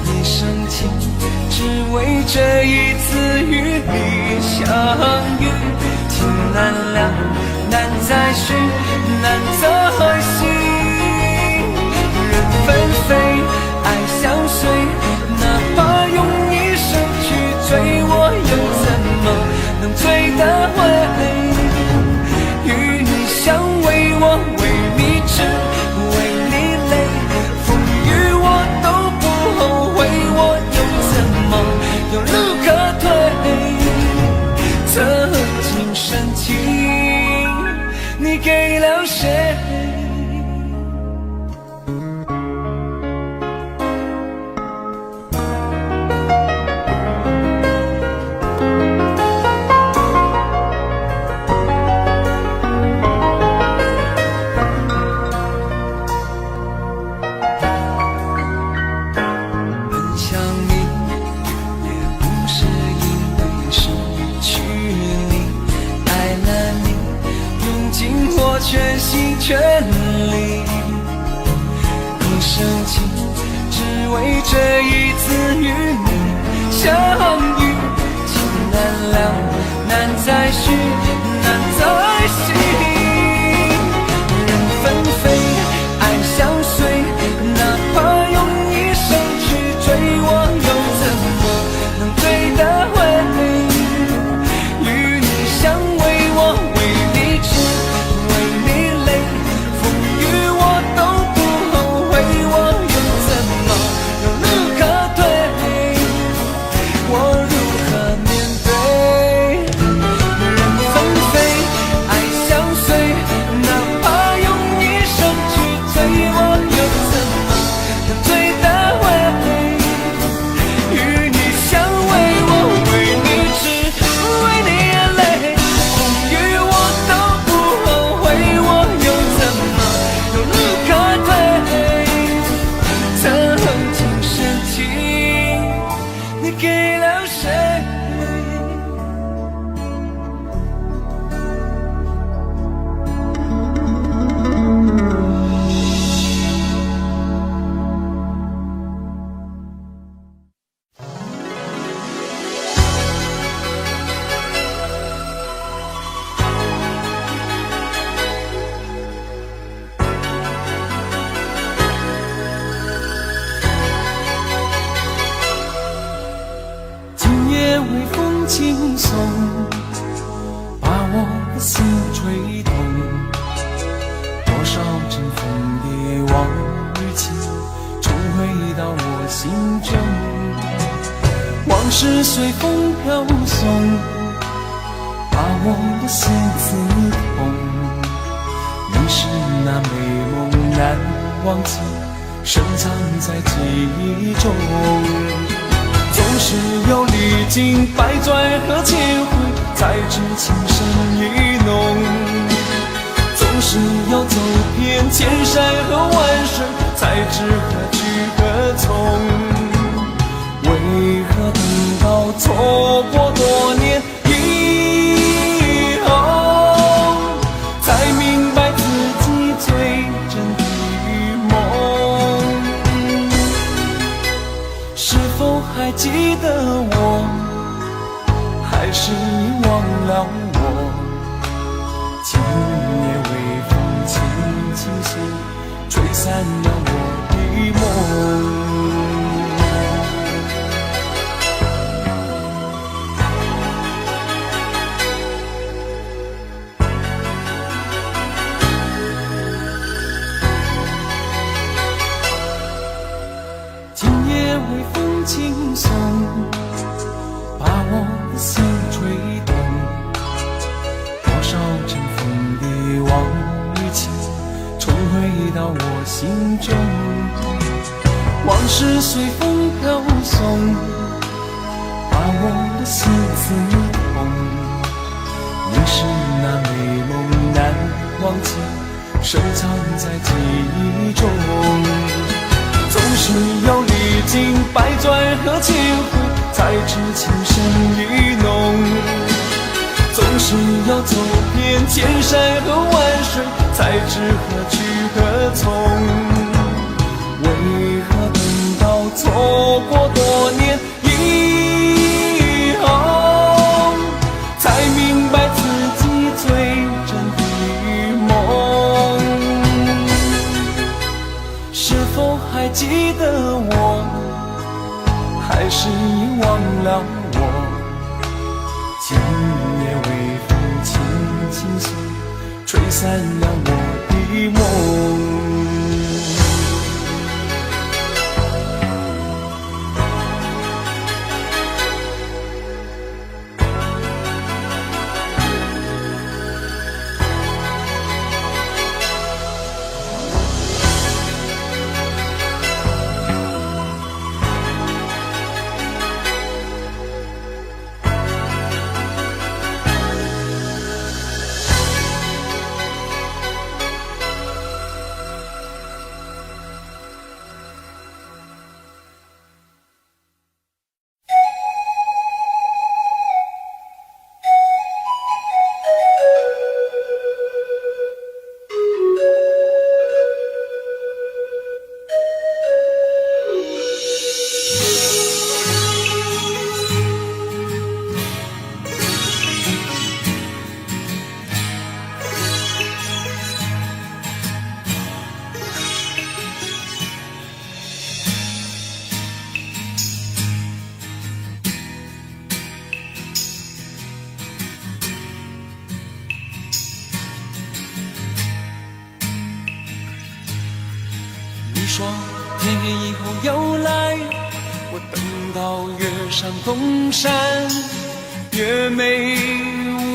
一生情，只为这一次与你相遇。情难了，难再续，难再续，人纷飞，爱相随，哪怕用一生去追，我又怎么能追得回？与你相偎，我为你痴，为你累，风雨我都不后悔，我又怎么有路可退？这今生情，你给了谁？全力。一生情，只为这一次与你相遇。情难了，难再续，难再续。人纷飞，爱相随，哪怕用一生去追，我又怎么能追得回？与你相偎，我为你痴，为你累，风雨我都不后悔，我又怎么有路可退？我如何面对？人纷飞，爱相随，哪怕用一生去追，我又怎么能追得回？与你相偎，我为你痴，为你累，风雨我都不后悔，我又怎么有路可退？曾经深情，你给了谁？今夜微风轻送，把我的心吹动。多少尘封的往日情，重回到我心中。往事随风飘送，把我的心刺痛。你是那美梦难忘记，深藏在记忆中。总是有历经百转和千回，才知情深意浓。总是要走遍千山和万水，才知何去何从。为何等到错过多年以后，才明白自己最真的梦？是否还记得我，还是遗忘了我？今夜微风轻轻送，吹散了我的梦。今夜微风轻送，把我的心吹动。多少尘封的往日情，重回到我心中。往事随风飘送，把我的心刺痛。你是那美梦难忘记，深藏在记忆中。总是要历经百转和千回，才知情深意浓。总是要走遍千山和万水，才知何去何从。为何等到错过多年以后，才明白自己最真的梦？是否还记得我，还是遗忘了我？今夜微风轻轻送，吹散了我的梦。说天黑以后又来，我等到月上东山，月眉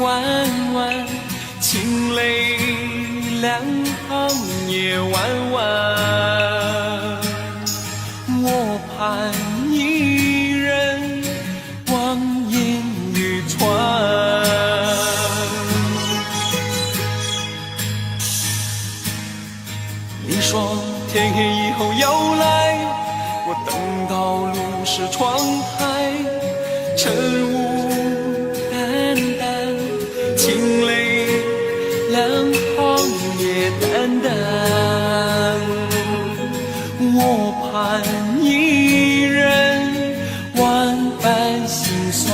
弯弯，情泪两行也弯弯。我盼一人望眼欲穿。你说天黑以后又来，我等到路是窗台，晨雾淡淡，情泪两行也淡淡。我盼一人万般心酸。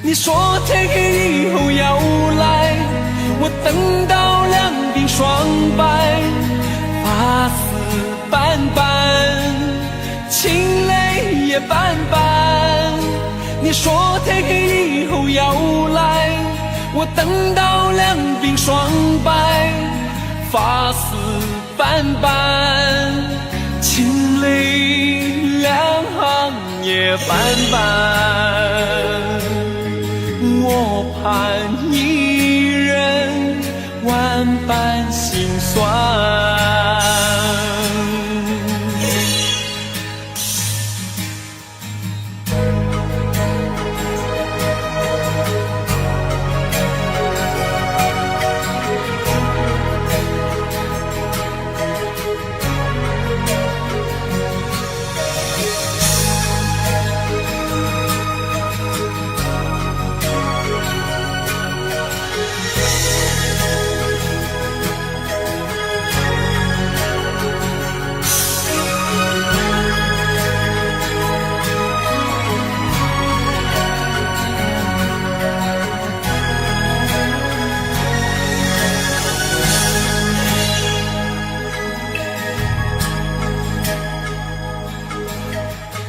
你说天黑以后要来，我等到两鬓霜白，发丝斑斑，情泪也斑斑。你说天黑以后要来，我等到两鬓霜白，发丝斑斑，情泪两行也斑斑。我盼一人万般心酸。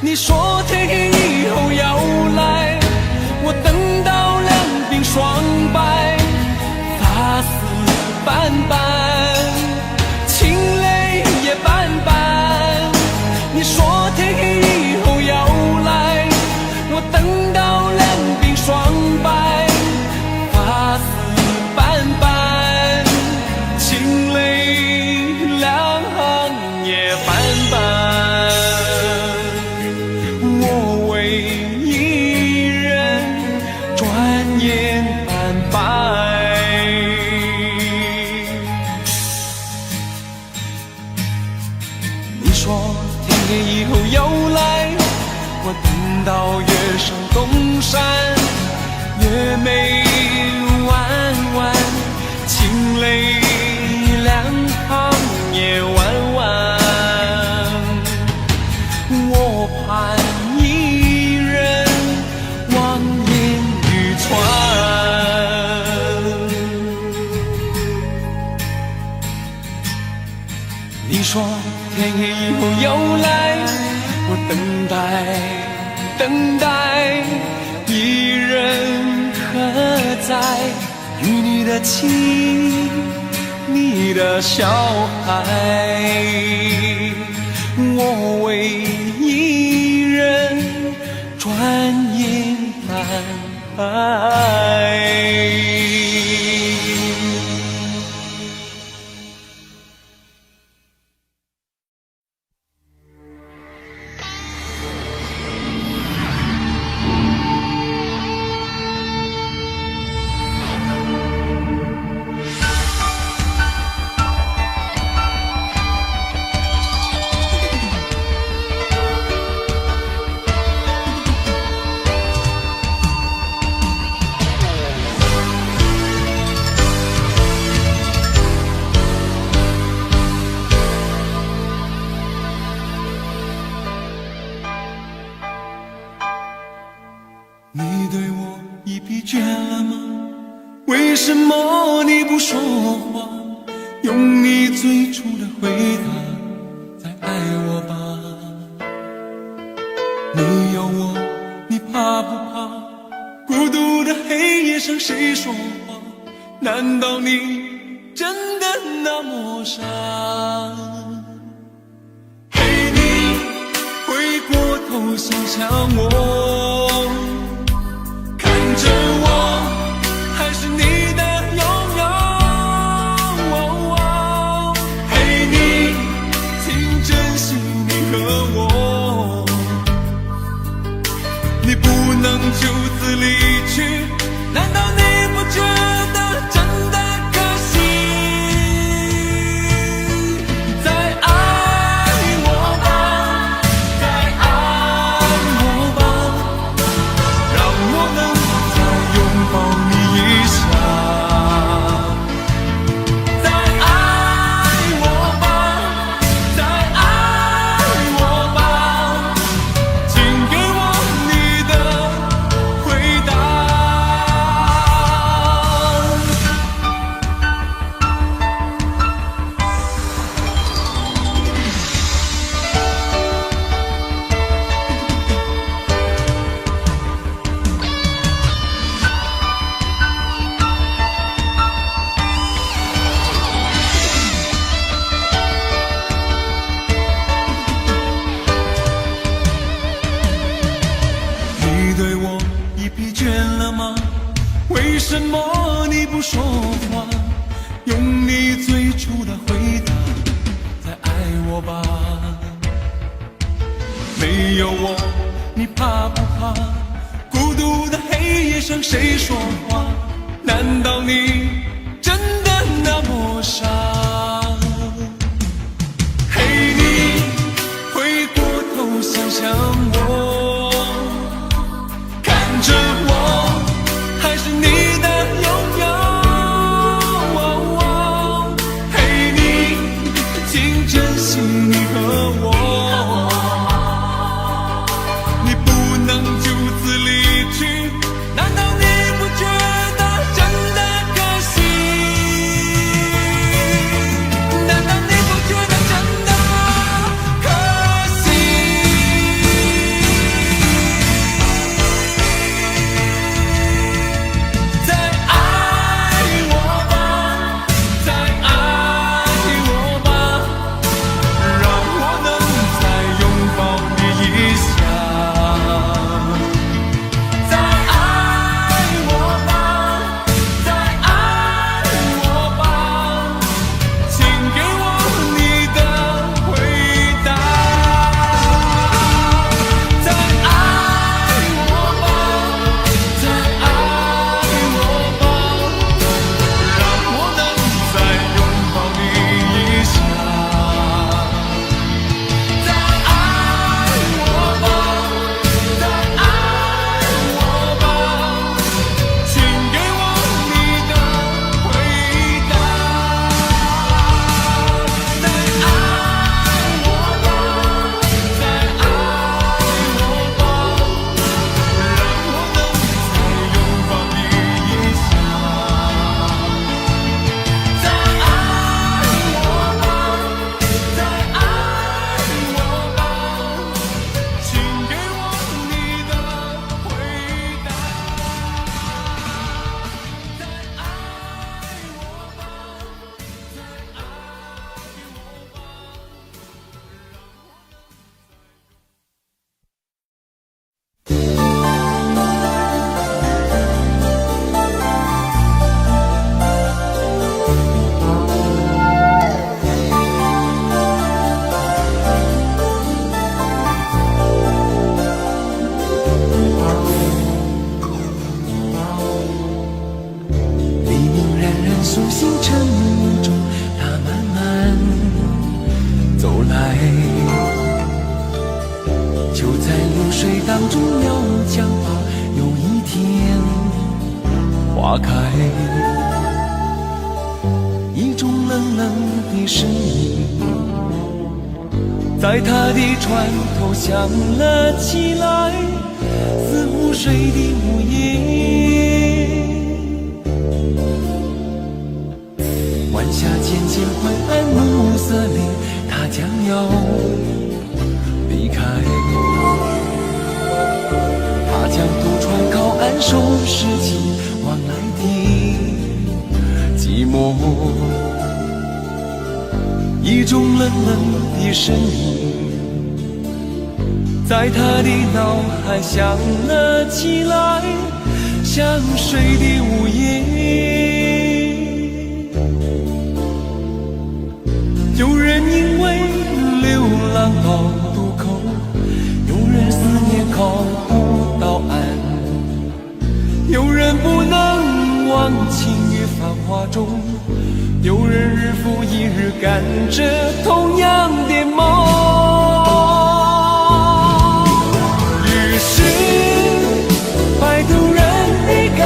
你说天黑以后要来，我等到两鬓霜白，发丝斑斑，情泪也斑斑。你说天黑以后要来，我等到两鬓霜白，发丝斑斑，情泪两行也斑斑。你说天黑以后又来，我等到月上东山，月眉弯弯，情泪两行也弯弯。我盼一人望眼欲穿。你说天黑以后又来，我等待一人何在？与你的情，你的小孩，我为一人转眼难挨。你对我已疲倦了吗？为什么你不说话？用你最初的回答再爱我吧。你有我，你怕不怕？孤独的黑夜上谁说话？难道你真的那么傻？嘿，你回过头想想我，看着我还是你的拥有。嘿，你请珍惜你和我，你不能就此离去，难道你不觉得真的可惜？再爱我吧，再爱我吧，让我能再拥抱你一下。再爱我吧，再爱我吧，请给我你的回答。你对我已疲倦了吗？为什么你不说话？用你最初的回答，再爱我吧。没有我，你怕不怕？孤独的黑夜上谁说话？难道你真的那么傻？嘿，你回过头想想我，看着我还是你的拥有。嘿，你请珍惜你和我，你不能就此离去，难道你不觉得真的可惜？难道你不觉得真的可惜？再爱我吧，再爱我吧，让我能再拥抱你一下。再爱我吧，再爱我吧，请给我你的回答。再爱我吧，再爱我吧，让我能再拥抱你一下。再爱我吧，再爱我吧，请给我你的回答。再爱我吧，再爱我吧，让我能再拥抱你一下。再爱我吧，再爱我吧，请给我你的回答。再爱我吧，再爱我吧。黎明冉冉苏醒，晨雾中它慢慢走来，就在流水当中鸟儿讲话，有一天花开，一种冷冷的声音在他的船头响了起来，似湖水的母音。晚霞渐渐昏暗，暮色里他将要离开。他将渡船靠岸，收拾起往来的我，一种冷冷的声音在他的脑海响了起来，像水的午夜。有人因为流浪到渡口，有人思念靠不到岸，有人不能忘情于繁华中，有人日复一日赶着同样的梦。于是摆渡人的歌，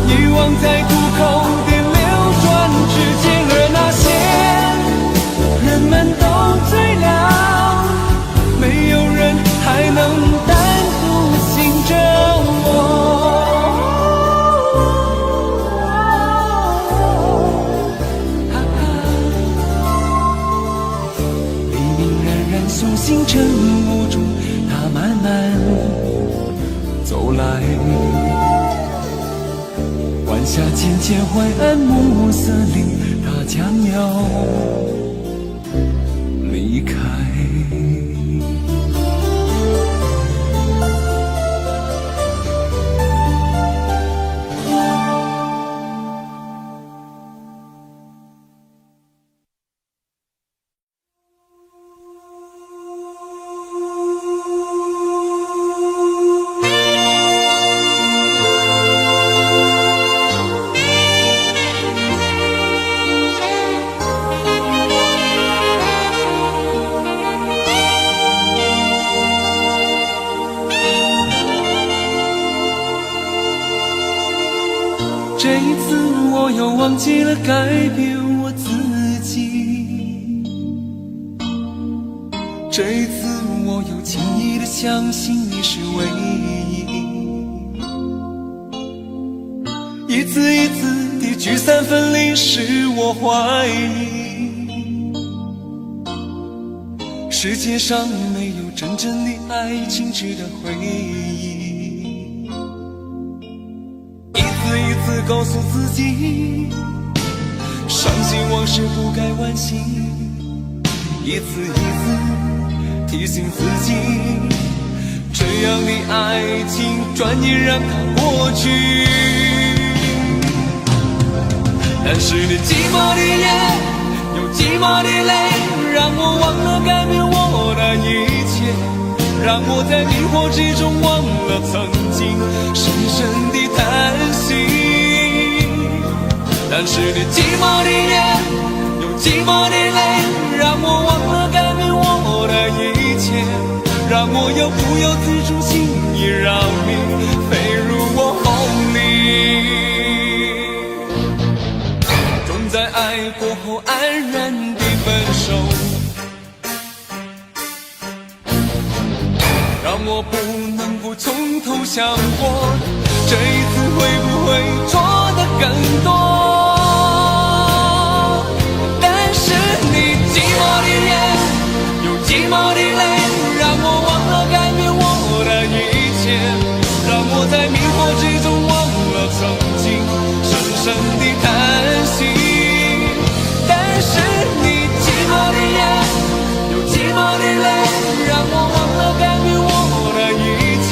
遗忘在渡口的流转之间，而那些人们都醉了，没有人还能单独醒着我。黎明冉冉苏醒晨雾中，他慢慢走来，晚霞渐渐灰暗，暮色里他将要离开。这一次我又忘记了改变我自己，这一次我又轻易地相信你是唯一，一次一次的聚散分离使我怀疑，世界上没有真正的爱情值得回忆。一次告诉自己，伤心往事不该惋惜，一次一次提醒自己，这样的爱情转眼让它过去。但是你寂寞的夜，有寂寞的泪，让我忘了改变我的一切，让我在迷惑之中忘了曾经深深的叹息。但是你寂寞的夜，有寂寞的泪，让我忘了改变我的一切，让我又不由自主轻易让你飞入我梦里。总在爱过后安然地分手，让我不能不从头想过，这一次会不会错得更多？但是你寂寞的夜，有寂寞的泪，让我忘了改变我的一切，让我在迷惑之中忘了曾经深深的叹息。但是你寂寞的夜，有寂寞的泪，让我忘了改变我的一切，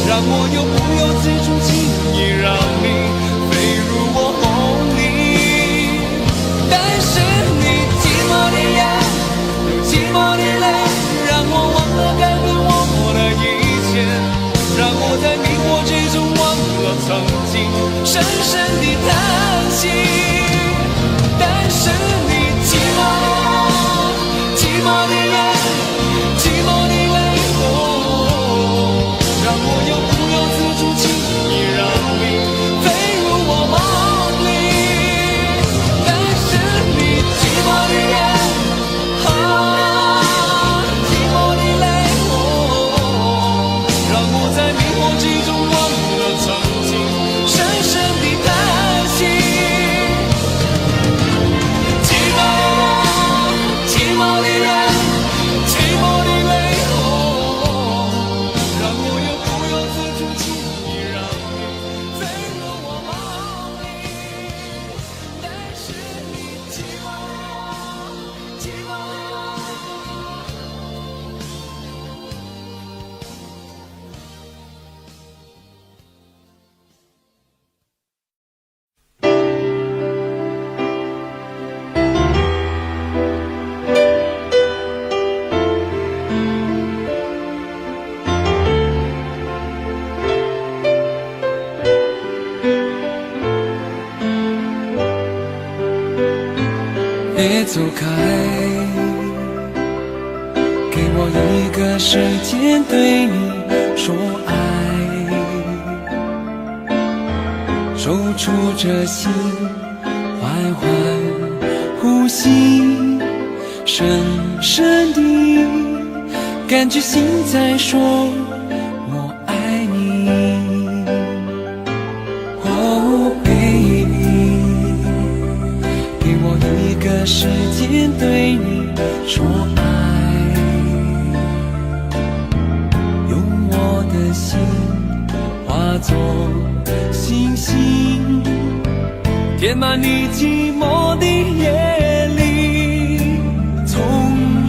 让我又不由自主轻易让你飞入我梦里。但是你寂寞的夜，有寂寞的泪，让我忘了改变我的一切，让我在迷惑之中忘了曾经深深的叹息。但是你寂寞的夜，寂寞的泪，让我又不由自主轻易让你飞入我梦里。但是你寂寞的夜，寂寞的泪，让我在迷惑之中忘了曾经深深的叹息。别走开，给我一个时间对你说爱，守住这心，缓缓呼吸，深深地感觉心在说我爱你。Oh baby， 给我一个时间对你说爱，用我的心化作星星，填满你寂寞的夜里，从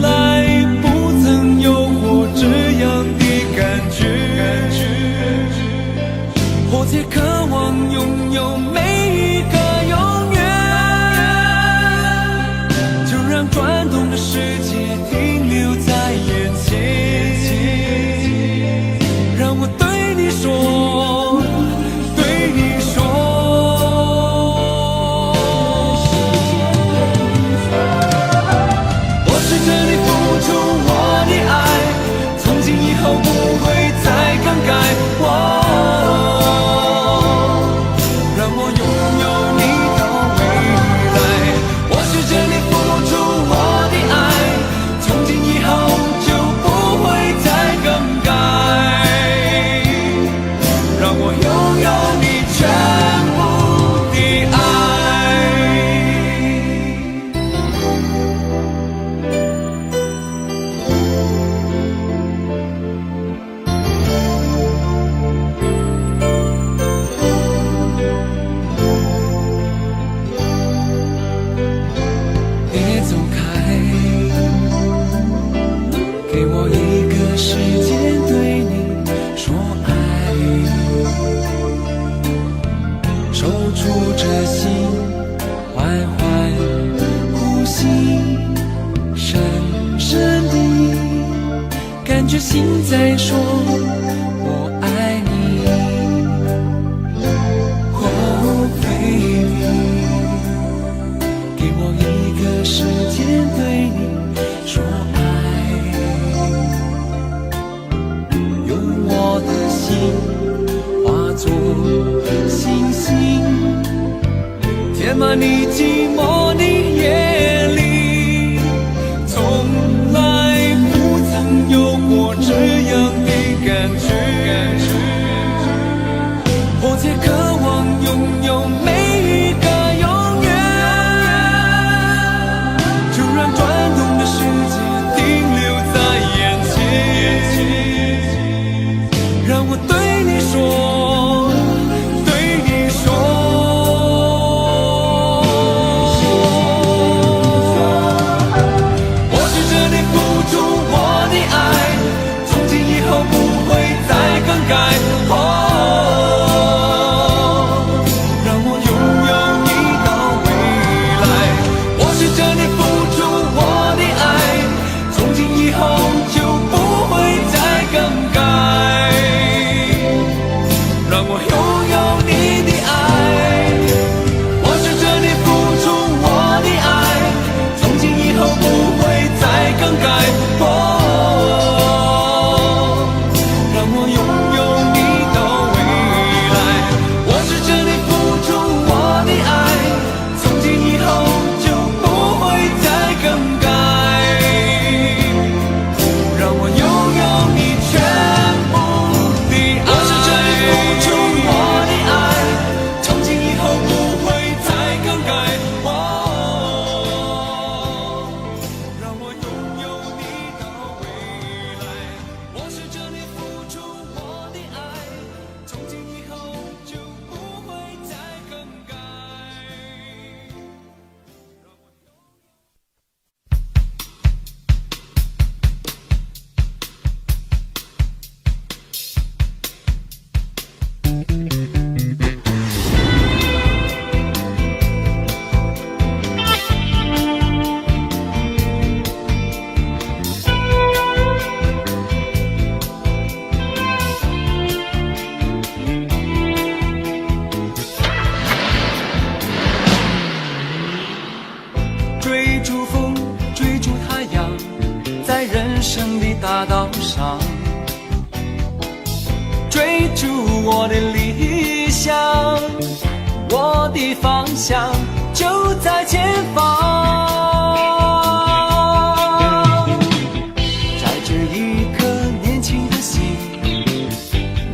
来不曾有过这样的感觉，迫切渴望拥有每一个永远，就让转动的世界停留在眼前，让我对你说，对你说，我试着你付出我的爱，从今以后不会再更改。让我拥有你到未来，我试着你付出我的爱，从今以后就不会再更改。让我拥有你全部的别走开，给我一个时间对你说爱，守住这心，缓缓呼吸，深深地感觉心在说我爱你。Oh baby，给我一个时间对你说爱，用我的心化作星星，填满你寂寞的夜里，从来不曾有过这样的感觉，迫切渴望拥有每一个永远，就让转动的世界停留在眼前，让我对你说，对你说。追逐风，追逐太阳，在人生的大道上，追逐我的理想，我的方向就在前方。在这一颗年轻的心，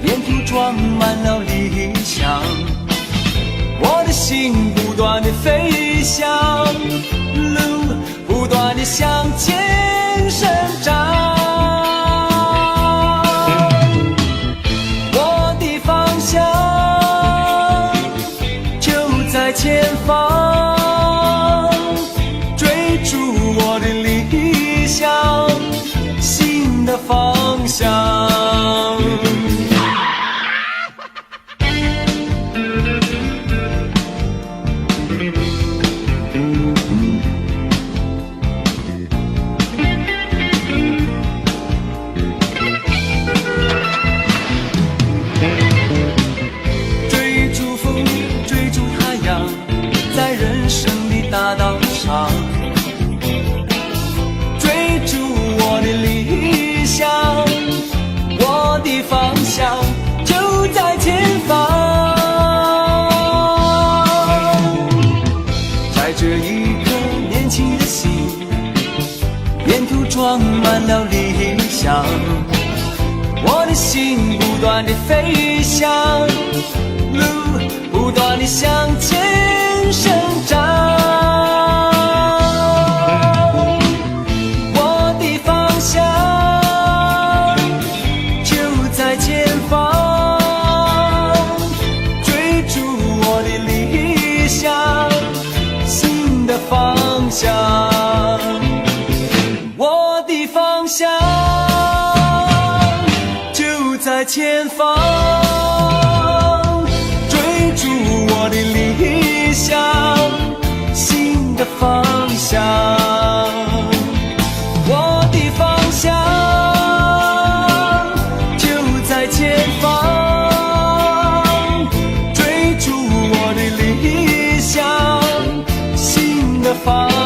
沿途装满了理想，我的心不断地飞翔，路不断地向前生长。我的方向就在前方，追逐我的理想，新的方向。在人生的大道上，追逐我的理想，我的方向就在前方。在这一颗年轻的心，沿途装满了理想，我的心不断地飞翔，路不断地向前生长。我的方向就在前方，追逐我的理想，新的方向。我的方向就在前方，我的理想，新的方向。我的方向就在前方，追逐我的理想，新的方向。